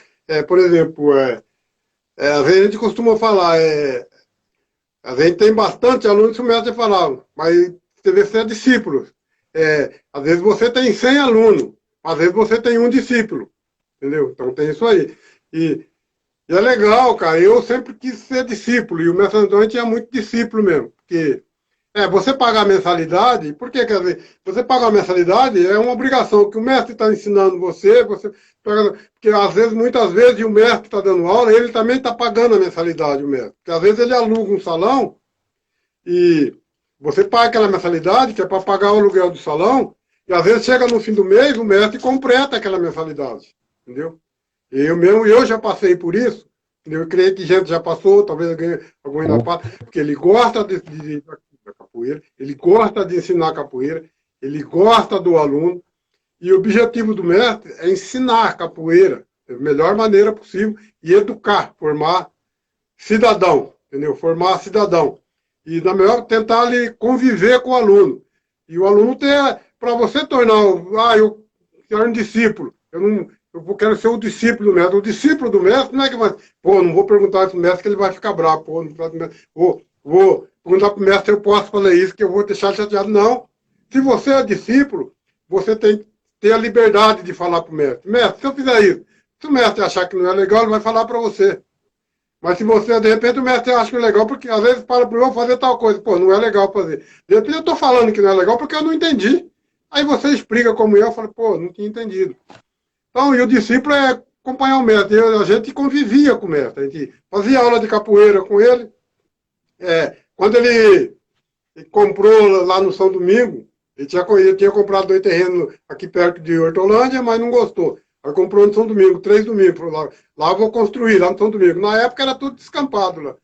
Por exemplo, às vezes a gente costuma falar, às vezes tem bastante alunos que o mestre fala, mas você vê se é discípulo. Às vezes você tem 100 alunos, às vezes você tem um discípulo, entendeu? Então tem isso aí. E é legal, cara, eu sempre quis ser discípulo, e o mestre Antônio tinha muito discípulo mesmo, porque você pagar a mensalidade, por que quer dizer, você pagar a mensalidade é uma obrigação que o mestre está ensinando você porque às vezes, muitas vezes, o mestre está dando aula, ele também está pagando a mensalidade, o mestre. Porque às vezes ele aluga um salão e você paga aquela mensalidade, que é para pagar o aluguel do salão, e às vezes chega no fim do mês, o mestre completa aquela mensalidade, entendeu? Eu mesmo, eu já passei por isso, eu creio que gente já passou, talvez alguém ainda O passe, porque ele gosta da capoeira, ele gosta de ensinar capoeira, ele gosta do aluno, e o objetivo do mestre é ensinar capoeira da melhor maneira possível e educar, formar cidadão, entendeu? Formar cidadão. E na melhor tentar ali conviver com o aluno. E o aluno ter, para você tornar, eu quero um discípulo, eu quero ser o discípulo do mestre. O discípulo do mestre não é que vai, não vou perguntar para o mestre que ele vai ficar bravo, vou perguntar para o mestre se eu posso fazer isso, que eu vou deixar chateado. Não. Se você é discípulo, você tem que ter a liberdade de falar para o mestre. Mestre, se eu fizer isso, se o mestre achar que não é legal, ele vai falar para você. Mas se você, de repente, o mestre acha que é legal, porque às vezes para para eu fazer tal coisa, não é legal fazer. De repente eu estou falando que não é legal porque eu não entendi. Aí você explica como eu falo, não tinha entendido. Então, e o discípulo é acompanhar o mestre. A gente convivia com o mestre, a gente fazia aula de capoeira com ele. Quando ele ele comprou lá no São Domingo, ele tinha comprado 2 terrenos aqui perto de Hortolândia, mas não gostou. Aí comprou no São Domingo, 3 domingos, falou, lá eu vou construir, lá no São Domingo. Na época era tudo descampado lá.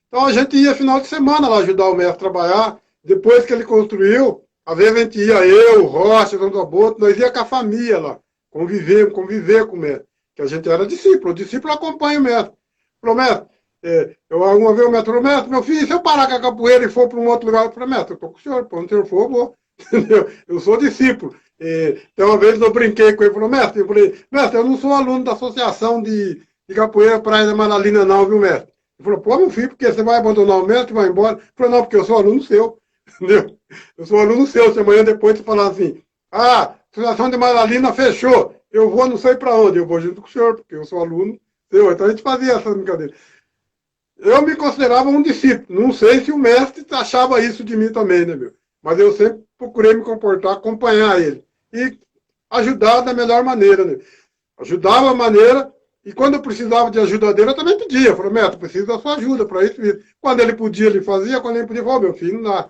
Então a gente ia final de semana lá ajudar o mestre a trabalhar. Depois que ele construiu, às vezes a gente ia, eu, Rocha, Sandro Boto, nós ia com a família lá, conviver com o mestre. Que a gente era discípulo, o discípulo acompanha o mestre. Falou, mestre, uma vez o mestre falou, mestre, meu filho, se eu parar com a capoeira e for para um outro lugar, eu falei, mestre, eu estou com o senhor, para onde o senhor for, eu vou. Entendeu? Eu sou discípulo. Então, uma vez eu brinquei com ele, falou, mestre, eu não sou aluno da Associação de Capoeira Praia da Maralina, não, viu, mestre? Ele falou, pô, meu filho, porque você vai abandonar o mestre e vai embora? Ele falou, não, porque eu sou aluno seu. Entendeu? Eu sou aluno seu. Se amanhã depois você falar assim, a Associação de Maralina fechou, eu vou não sei para onde, eu vou junto com o senhor, porque eu sou aluno seu. Então a gente fazia essa brincadeira. Eu me considerava um discípulo. Não sei se o mestre achava isso de mim também, né, meu? Mas eu sempre procurei me comportar, acompanhar ele. E ajudar da melhor maneira, né? Ajudava a maneira, e quando eu precisava de ajuda dele, eu também pedia. Eu falei, mestre, eu preciso da sua ajuda para isso, isso. Quando ele podia, ele fazia. Quando ele podia, eu falei, meu filho, não dá.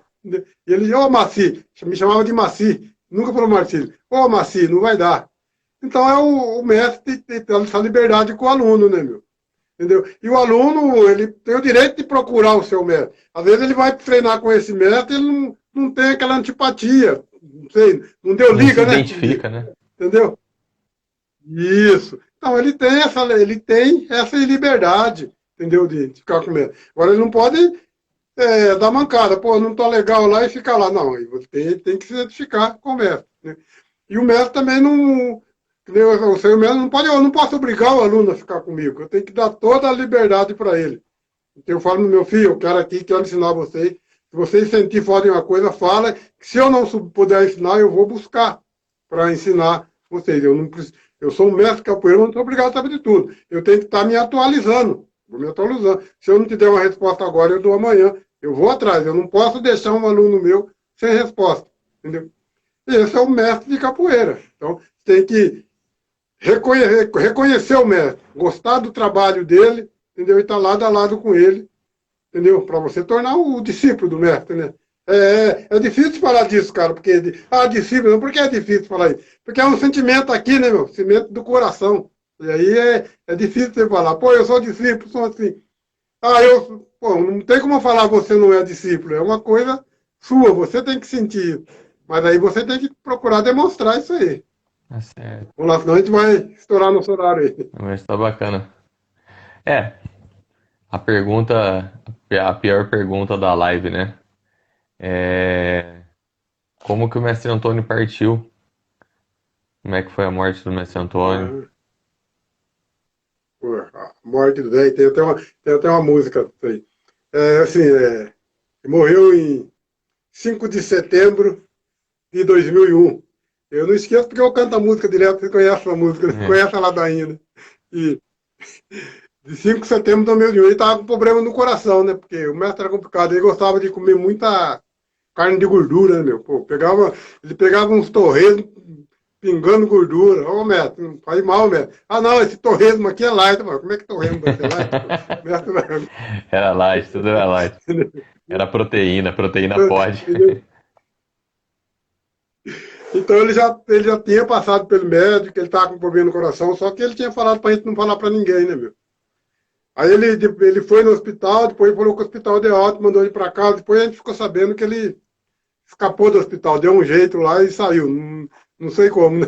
E ele, ô, Maci, me chamava de Maci. Nunca falou Marcílio. Ô, Maci, não vai dar. Então é o mestre tem essa liberdade com o aluno, né, meu? Entendeu? E o aluno, ele tem o direito de procurar o seu mestre. Às vezes ele vai treinar com esse mestre, ele não tem aquela antipatia. Não sei, não deu liga, né? Não se identifica, né? Entendeu? Isso. Então ele tem essa liberdade, entendeu? De ficar com medo. Agora ele não pode dar mancada. Pô, não tô legal lá e ficar lá. Não, você tem que se identificar com o mestre. Né? E o mestre também não. O seu mestre não pode, eu não posso obrigar o aluno a ficar comigo. Eu tenho que dar toda a liberdade para ele. Então eu falo no meu filho, eu quero aqui, quero ensinar vocês. Se vocês sentirem falta de uma coisa, fala. Se eu não puder ensinar, eu vou buscar para ensinar vocês. Eu sou um mestre capoeira, eu não estou obrigado a saber de tudo. Eu tenho que estar me atualizando. Vou me atualizando. Se eu não te der uma resposta agora, eu dou amanhã. Eu vou atrás. Eu não posso deixar um aluno meu sem resposta. Entendeu? E esse é o mestre de capoeira. Então, tem que reconhecer o mestre, gostar do trabalho dele, entendeu? E estar lado a lado com ele, entendeu? Para você tornar o discípulo do mestre, né? É difícil falar disso, cara, porque... discípulo, por que é difícil falar isso? Porque é um sentimento aqui, né, meu? Sentimento do coração. E aí é difícil você falar, pô, eu sou discípulo, sou assim. Pô, não tem como falar você não é discípulo, é uma coisa sua, você tem que sentir. Mas aí você tem que procurar demonstrar isso aí. Tá certo. Vamos lá, senão a gente vai estourar nosso horário aí. Mas tá bacana. A pior pergunta da live, né? Como que o mestre Antônio partiu? Como é que foi a morte do mestre Antônio? A morte do velho, tem até uma música aí. Ele morreu em 5 de setembro de 2001. Eu não esqueço porque eu canto a música direto, você conhece a música, conhece a ladainha, né? E de 5 de setembro de 2001, ele estava com problema no coração, né? Porque o mestre era complicado, ele gostava de comer muita carne de gordura, né, meu? Pô, ele pegava uns torresmos pingando gordura. Ô, mestre, não faz mal, mestre. Ah, não, esse torresmo aqui é light. Mano. Como é que torresmo vai ser light? Mestre, era light, tudo era light. Era proteína pode. Então ele já tinha passado pelo médico, ele estava com problema no coração, só que ele tinha falado para a gente não falar para ninguém, né, meu? Aí ele foi no hospital, depois falou que o hospital deu alta, mandou ele para casa, depois a gente ficou sabendo que ele escapou do hospital, deu um jeito lá e saiu. Não sei como, né?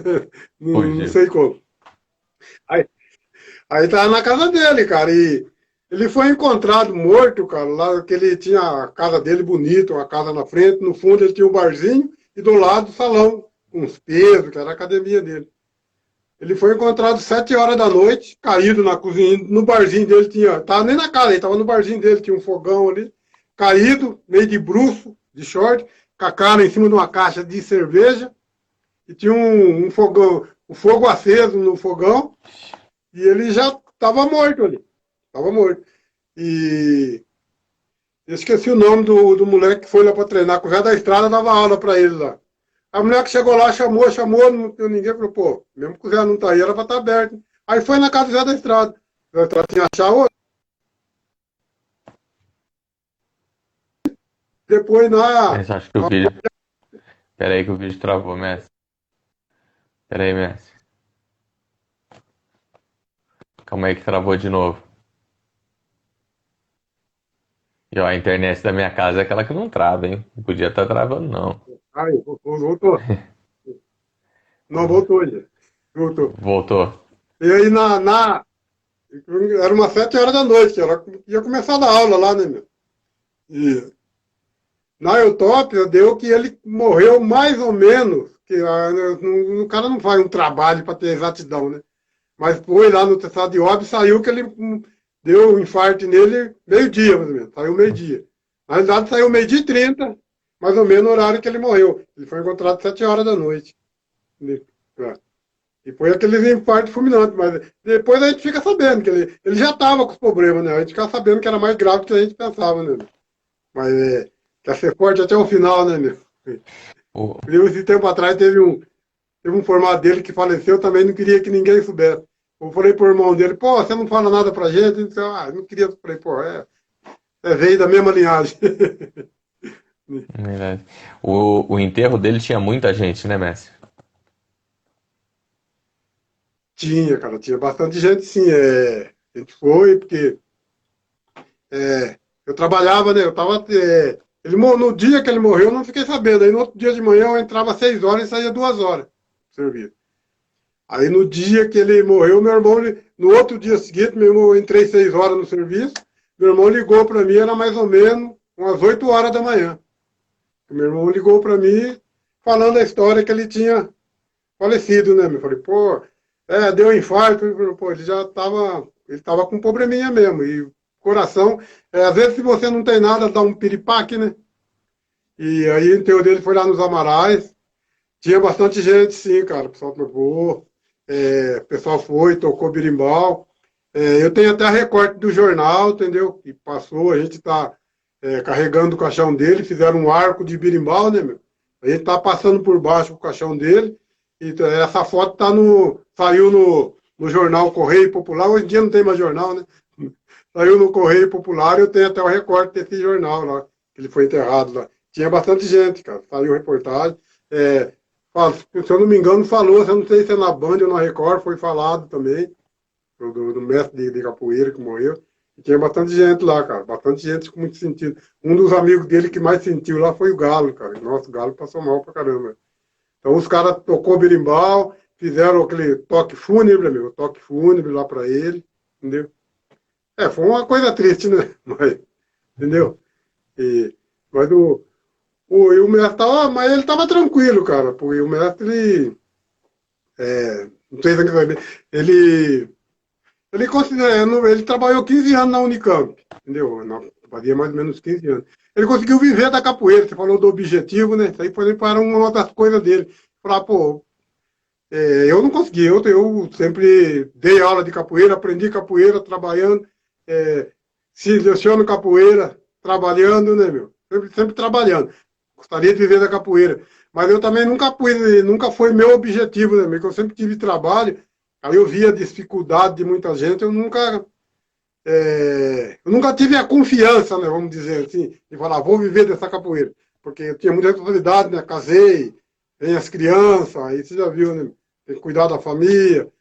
Não sei como. Aí tava na casa dele, cara, e ele foi encontrado morto, cara, lá que ele tinha a casa dele bonita, uma casa na frente, no fundo ele tinha um barzinho e do lado o salão, com uns pesos, que era a academia dele. Ele foi encontrado 7 horas da noite, caído na cozinha, no barzinho dele tava nem na casa, ele tava no barzinho dele, tinha um fogão ali, caído, meio de bruço, de short, com a cara em cima de uma caixa de cerveja, e tinha um fogão, um fogo aceso no fogão, e ele já estava morto ali. Estava morto. E eu esqueci o nome do moleque que foi lá para treinar, que o Zé da Estrada dava aula para ele lá. A mulher que chegou lá chamou, não tem ninguém, falou, pô, mesmo que o Zé não tá aí, ela vai estar aberta. Aí foi na casa do Zé da Estrada. O Zé da Estrada tinha achado outro. Depois na. Mestre, acho que o vídeo. Pera aí que o vídeo travou, mestre. Pera aí, mestre. Calma aí que travou de novo. E ó, a internet da minha casa é aquela que não trava, hein? Não podia estar travando, não. Aí, voltou. Não, voltou, já. Voltou. Voltou. E aí era umas 7 horas da noite, ia começar a dar aula lá, né, meu? E na autópsia deu que ele morreu mais ou menos, que o cara não faz um trabalho para ter exatidão, né? Mas foi lá no testado de óbito, saiu que ele deu um infarto nele meio-dia, mais ou menos. Saiu meio-dia. Na realidade, saiu meio-dia e 30, mais ou menos o horário que ele morreu. Ele foi encontrado às 7 horas da noite. E foi aqueles infartos fulminantes, mas depois a gente fica sabendo que ele já estava com os problemas, né? A gente fica sabendo que era mais grave do que a gente pensava, né? Mas quer ser forte até o final, né, meu? O- Esse tempo atrás teve um formado dele que faleceu, também não queria que ninguém soubesse. Eu falei pro irmão dele, pô, você não fala nada pra gente? Ele disse, não queria. Eu falei, pô, veio da mesma linhagem. Verdade. O enterro dele tinha muita gente, né, mestre? Tinha, cara, tinha bastante gente, sim. A gente foi, porque eu trabalhava, né? Eu tava. No dia que ele morreu, eu não fiquei sabendo. Aí no outro dia de manhã eu entrava às 6 horas e saía 2 horas do serviço. Aí no dia que ele morreu, meu irmão, no outro dia seguinte, meu irmão, eu entrei 6 horas no serviço, meu irmão ligou para mim, era mais ou menos umas 8 horas da manhã. Meu irmão ligou para mim falando a história que ele tinha falecido, né? Eu falei, pô, deu um infarto, pô, ele tava com um probleminha mesmo, e coração, às vezes se você não tem nada, dá um piripaque, né? E aí o enterro dele foi lá nos Amarais, tinha bastante gente, sim, cara, o pessoal tocou, o pessoal foi, tocou berimbau, eu tenho até recorte do jornal, entendeu? E passou, a gente está carregando o caixão dele, fizeram um arco de berimbau, né, meu? A gente está passando por baixo o caixão dele, e essa foto saiu no jornal Correio Popular, hoje em dia não tem mais jornal, né? Saiu no Correio Popular e eu tenho até o recorte desse jornal lá, que ele foi enterrado lá. Tinha bastante gente, cara, saiu reportagem. É, se eu não me engano, falou, eu não sei se é na Band ou na Record, foi falado também, do mestre de capoeira que morreu. E tinha bastante gente lá, cara, bastante gente com muito sentido. Um dos amigos dele que mais sentiu lá foi o Galo, cara. Nossa, o Galo passou mal pra caramba. Então os caras tocou berimbau, fizeram aquele toque fúnebre, meu, toque fúnebre lá pra ele, entendeu? Foi uma coisa triste, né? Mas, entendeu? E, mas e o mestre tava, mas ele tava tranquilo, cara, porque o mestre, não sei se você vai ver, ele considerando, ele trabalhou 15 anos na Unicamp, entendeu? Fazia mais ou menos 15 anos. Ele conseguiu viver da capoeira, você falou do objetivo, né? Isso aí foi para uma das coisas dele. Falar, pô, eu não consegui, eu sempre dei aula de capoeira, aprendi capoeira trabalhando, se leciono capoeira trabalhando, né, meu? Sempre trabalhando. Gostaria de viver da capoeira. Mas eu também nunca foi meu objetivo, né, meu? Porque eu sempre tive trabalho, aí eu via a dificuldade de muita gente, eu nunca tive a confiança, né, vamos dizer assim, de falar, vou viver dessa capoeira. Porque eu tinha muita responsabilidade, né? Casei, tem as crianças, aí você já viu, né? Tem que cuidar da família,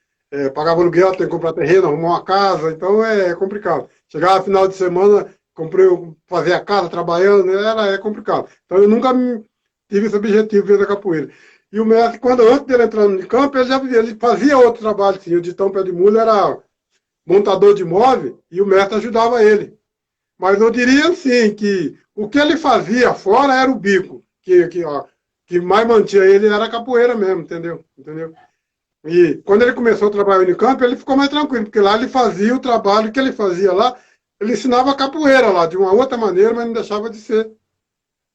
pagava aluguel, tem que comprar terreno, arrumar uma casa, então é complicado. Chegava final de semana, fazer a casa trabalhando, é complicado. Então eu nunca tive esse objetivo de ver da capoeira. E o mestre, antes dele entrar no campo, ele fazia outro trabalho, sim. O Ditão Pé de Mula era montador de móvel e o mestre ajudava ele. Mas eu diria assim, que o que ele fazia fora era o bico, que mais mantinha ele era a capoeira mesmo, entendeu? E quando ele começou a trabalhar no campo, ele ficou mais tranquilo, porque lá ele fazia o trabalho que ele fazia lá, ele ensinava a capoeira lá, de uma outra maneira, mas não deixava de ser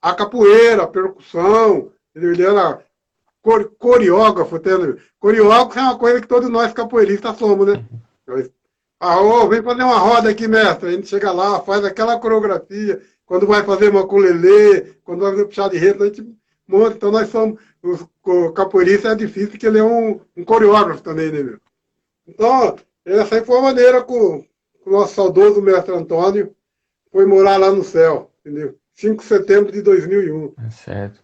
a capoeira, a percussão, entendeu? Ele era coreógrafo, entendeu? Coreógrafo é uma coisa que todos nós capoeiristas somos, né? Vem fazer uma roda aqui, mestre. A gente chega lá, faz aquela coreografia. Quando vai fazer uma ukulele, quando vai fazer puxar de rede, a gente monta. Então nós somos. O capoeirista é difícil, porque ele é um coreógrafo também, né, meu? Então, essa aí foi a maneira que o nosso saudoso mestre Antônio foi morar lá no céu, entendeu? 5 de setembro de 2001. Certo.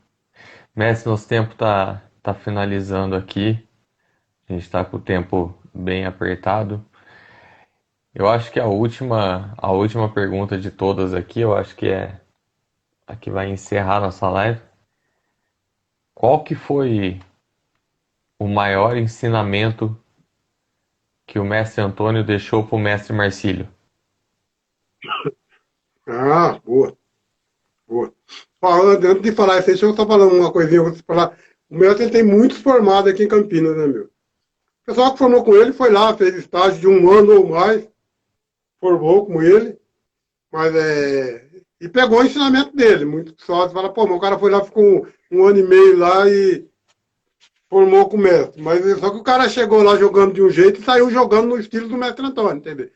Mestre, nosso tempo tá finalizando aqui. A gente está com o tempo bem apertado. Eu acho que a última pergunta de todas aqui, eu acho que é a que vai encerrar nossa live. Qual que foi o maior ensinamento que o mestre Antônio deixou para o mestre Marcílio? Ah, boa, boa. Ó, antes de falar isso aí, deixa eu só falar uma coisinha. Vou falar. O Mestre ele tem muitos formados aqui em Campinas, né, meu? O pessoal que formou com ele foi lá, fez estágio de 1 ano ou mais, formou com ele, mas e pegou o ensinamento dele. Muitos pessoal falam, pô, mas o cara foi lá, ficou 1 ano e meio lá e formou com o mestre. Mas só que o cara chegou lá jogando de um jeito e saiu jogando no estilo do mestre Antônio, entendeu?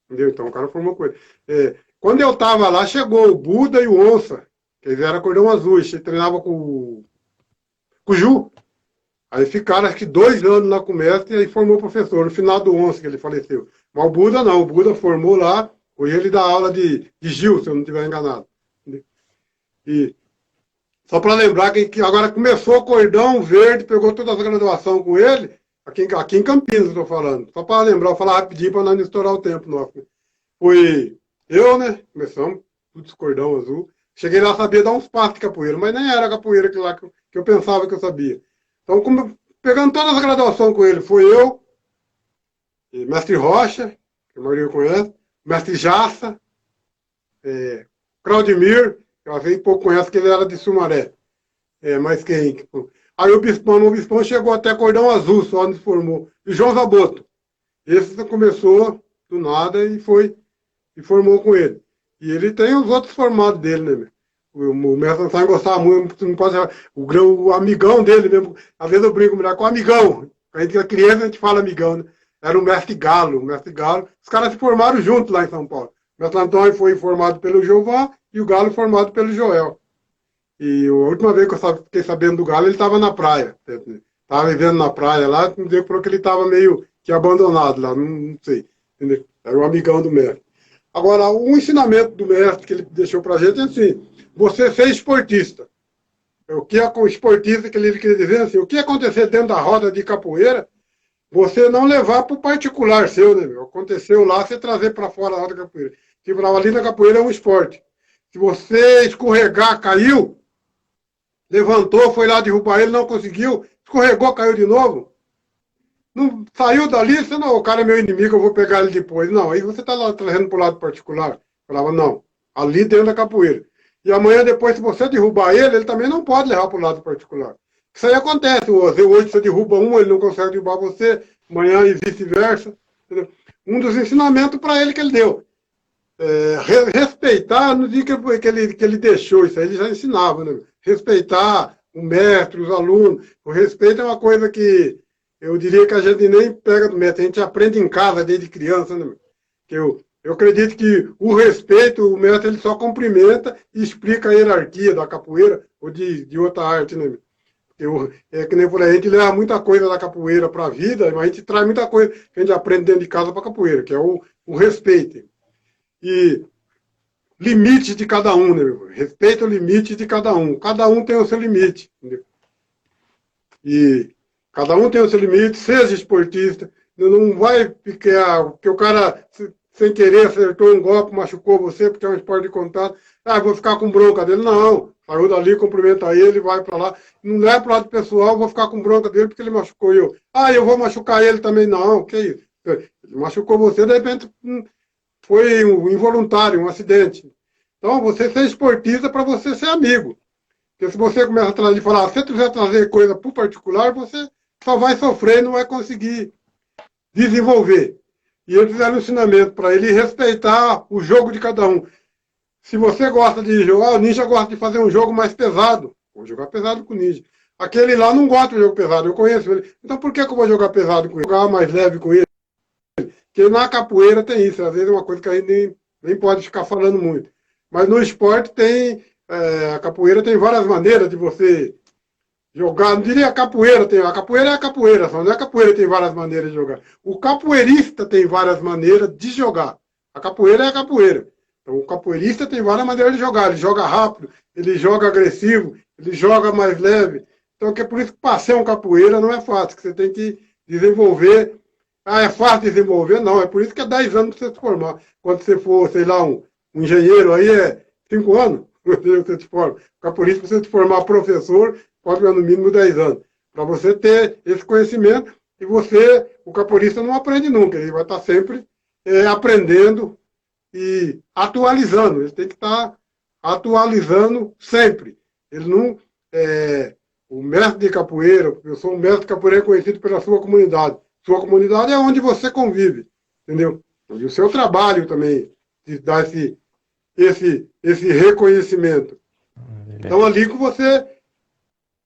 Então o cara formou com ele. Quando eu tava lá, chegou o Buda e o Onça, que eles eram cordão azul, eles treinavam com o Ju. Aí ficaram acho que 2 anos lá com o mestre e aí formou o professor, no final do Onça que ele faleceu. Mas o Buda não, o Buda formou lá, hoje ele dá aula de Gil, se eu não estiver enganado. E só para lembrar que agora começou o Cordão Verde, pegou toda a graduação com ele, aqui em Campinas, estou falando. Só para lembrar, vou falar rapidinho para não estourar o tempo nosso. Né? Foi eu, né? Começamos, tudo de cordão azul. Cheguei lá, sabia dar uns passos de capoeira, mas nem era capoeira que, lá que eu pensava que eu sabia. Então, pegando toda a graduação com ele, foi eu, mestre Rocha, que a maioria conhece, mestre Jassa, Claudemir, que eu sei pouco conhece, que ele era de Sumaré. Mas quem? Aí o Bispão chegou até cordão azul, só nos formou. E João Zaboto. Esse começou do nada e formou com ele. E ele tem os outros formados dele, né, meu? O mestre Antônio gostava muito, não pode o amigão dele mesmo. Às vezes eu brinco com o amigão. A gente é criança, a gente fala amigão, né? Era o mestre Galo. O mestre Galo. Os caras se formaram juntos lá em São Paulo. O mestre Antônio foi formado pelo Jeová e o Galo formado pelo Joel. E a última vez que eu fiquei sabendo do Galo, ele estava na praia. Estava vivendo na praia lá, me deu que ele estava meio que abandonado lá, não sei. Entendeu? Era um amigão do mestre. Agora, um ensinamento do mestre que ele deixou para a gente é assim: você ser esportista. O que é com o esportista que ele queria dizer assim, o que acontecer dentro da roda de capoeira, você não levar para o particular seu, né, meu? Aconteceu lá, você trazer para fora da roda de capoeira. Tipo, ali na capoeira é um esporte. Se você escorregar, caiu, levantou, foi lá derrubar ele, não conseguiu, escorregou, caiu de novo, não saiu dali, você não, o cara é meu inimigo, eu vou pegar ele depois. Não, aí você está lá trazendo para o lado particular. Falava, não, ali dentro da capoeira. E amanhã depois, se você derrubar ele também não pode levar para o lado particular. Isso aí acontece. Hoje você derruba um, ele não consegue derrubar você, amanhã e vice-versa. Um dos ensinamentos para ele que ele deu. Respeitar, não digo que ele deixou isso aí, ele já ensinava, né? Respeitar o mestre, os alunos. O respeito é uma coisa que eu diria que a gente nem pega do mestre, a gente aprende em casa desde criança, né? Eu acredito que o respeito, o mestre ele só cumprimenta e explica a hierarquia da capoeira ou de outra arte, né? Que nem por aí, a gente leva muita coisa da capoeira para a vida, mas a gente traz muita coisa que a gente aprende dentro de casa para a capoeira, que é o respeito. E limite de cada um, né? Respeita o limite de cada um. Cada um tem o seu limite. Entendeu? E cada um tem o seu limite, seja esportista. Não vai ficar, porque o cara, sem querer, acertou um golpe, machucou você, porque é um esporte de contato. Vou ficar com bronca dele. Não, saiu dali, cumprimenta ele, vai para lá. Não leva para o lado pessoal, vou ficar com bronca dele porque ele machucou eu. Eu vou machucar ele também. Não, que isso? Ele machucou você, de repente foi um involuntário, um acidente. Então, você ser esportista para você ser amigo. Porque se você começa a trazer, falar, se você quiser trazer coisa para o particular, você só vai sofrer e não vai conseguir desenvolver. E eles fizeram um ensinamento para ele respeitar o jogo de cada um. Se você gosta de jogar, o ninja gosta de fazer um jogo mais pesado. Vou jogar pesado com o ninja. Aquele lá não gosta de jogo pesado, eu conheço ele. Então por que eu vou jogar pesado com ele? Jogar mais leve com ele? Porque na capoeira tem isso, às vezes é uma coisa que a gente nem pode ficar falando muito. Mas no esporte tem, a capoeira tem várias maneiras de você jogar. Não diria capoeira, a capoeira é a capoeira, só não é a capoeira que tem várias maneiras de jogar. O capoeirista tem várias maneiras de jogar. A capoeira é a capoeira. Então, o capoeirista tem várias maneiras de jogar. Ele joga rápido, ele joga agressivo, ele joga mais leve. Então, que é por isso que para ser um capoeira não é fácil, que você tem que desenvolver. Ah, é fácil desenvolver? Não, é por isso que é 10 anos para você se formar. Quando você for, sei lá, um engenheiro, aí é 5 anos você se forma. Capoeirista, para você se formar professor, pode ser no mínimo 10 anos. Para você ter esse conhecimento, e você, o capoeirista não aprende nunca, ele vai estar sempre aprendendo e atualizando. Ele tem que estar atualizando sempre. Ele não. O mestre de capoeira, eu sou um mestre de capoeira conhecido pela sua comunidade. Sua comunidade é onde você convive, entendeu? E o seu trabalho também te dá esse reconhecimento. Então, ali que você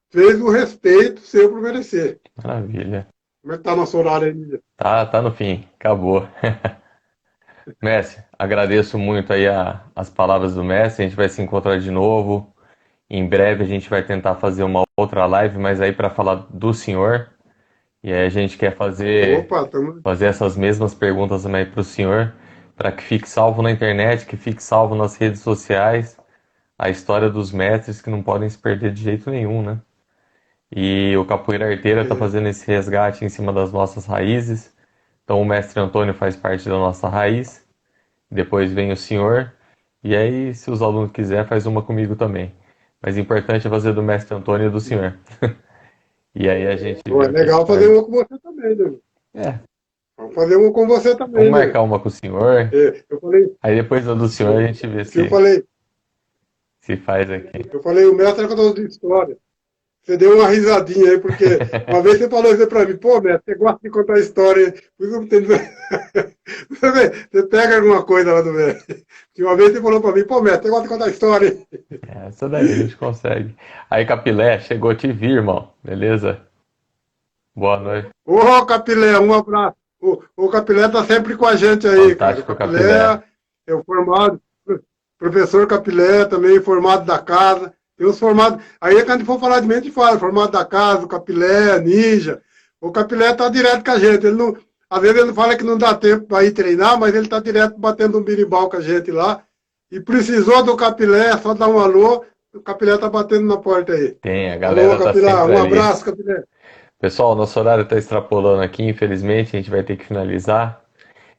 fez o respeito seu por merecer. Maravilha. Como é que tá nosso horário aí? Tá no fim, acabou. Mestre, agradeço muito aí as palavras do mestre. A gente vai se encontrar de novo. Em breve a gente vai tentar fazer uma outra live, mas aí para falar do senhor. E aí a gente quer Opa, fazer essas mesmas perguntas também para o senhor, para que fique salvo na internet, que fique salvo nas redes sociais, a história dos mestres que não podem se perder de jeito nenhum, né? E o Capoeira Arteira está fazendo esse resgate em cima das nossas raízes. Então o mestre Antônio faz parte da nossa raiz, depois vem o senhor, e aí se os alunos quiserem faz uma comigo também. Mas o importante é fazer do mestre Antônio e do senhor. E aí a gente é vê o que legal fazer faz. uma com você também, né? É, Vamos fazer uma com você vamos também, né? marcar uma com o senhor, Eu falei, aí depois da do senhor a gente vê que se faz aqui. eu falei, o mestre é contador de história. Você deu uma risadinha aí, porque uma vez você falou isso pra mim, pô, mestre, você gosta de contar história. Por isso que eu tenho... Você pega alguma coisa lá do mestre. Que uma vez você falou pra mim, pô, mestre, você gosta de contar história. Essa daí a gente consegue. Aí, Capilé, chegou a te vir, irmão. Beleza? Boa noite. Ô, Capilé, um abraço. O Capilé tá sempre com a gente aí, cara. O Fantástico, Capilé. Capilé é o formado, professor Capilé também, formado da casa. Tem os formados. Aí, quando a gente for falar de mim, a gente fala, formado da casa, o Capilé, Ninja. O Capilé tá direto com a gente. Ele não, às vezes ele não fala que não dá tempo para ir treinar, mas ele tá direto batendo um birimbau com a gente lá. E precisou do Capilé, é só dar um alô. O Capilé tá batendo na porta aí. Tem, a Alô, galera tá Capilé, sempre um ali. abraço, Capilé. Pessoal, nosso horário está extrapolando aqui, infelizmente, a gente vai ter que finalizar.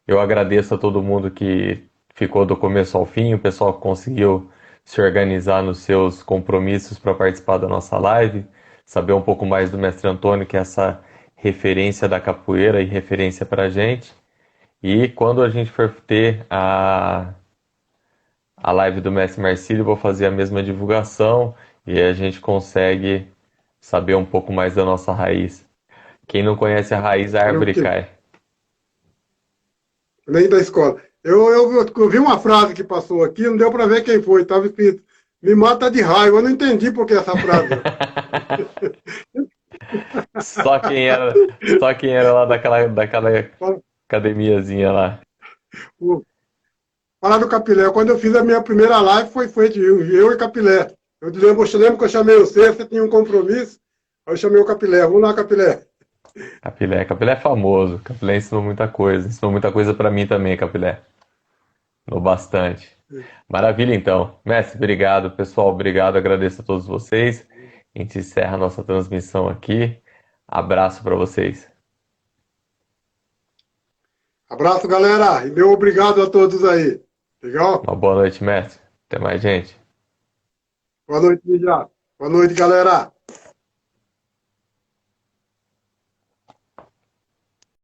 Eu agradeço a todo mundo que ficou do começo ao fim, o pessoal que conseguiu se organizar nos seus compromissos para participar da nossa live, saber um pouco mais do Mestre Antônio, que é essa referência da capoeira e referência para a gente. E quando a gente for ter a live do Mestre Marcílio, vou fazer a mesma divulgação e aí a gente consegue saber um pouco mais da nossa raiz. Quem não conhece a raiz, a árvore cai. Nem da escola. Eu vi uma frase que passou aqui, não deu para ver quem foi, estava escrito: me mata de raiva. Eu não entendi por que essa frase. Só quem era lá daquela academiazinha lá. Falar do Capilé. Quando eu fiz a minha primeira live, foi de eu e Capilé. Eu lembro que eu chamei você tinha um compromisso. Aí eu chamei o Capilé. Vamos lá, Capilé. Capilé é famoso. Capilé ensinou muita coisa para mim também, Capilé. Ensinou bastante. Maravilha, então. Mestre, obrigado. Pessoal, obrigado. Agradeço a todos vocês. A gente encerra a nossa transmissão aqui. Abraço para vocês. Abraço, galera. E meu obrigado a todos aí. Legal? Uma boa noite, mestre. Até mais, gente. Boa noite, já. Boa noite, galera.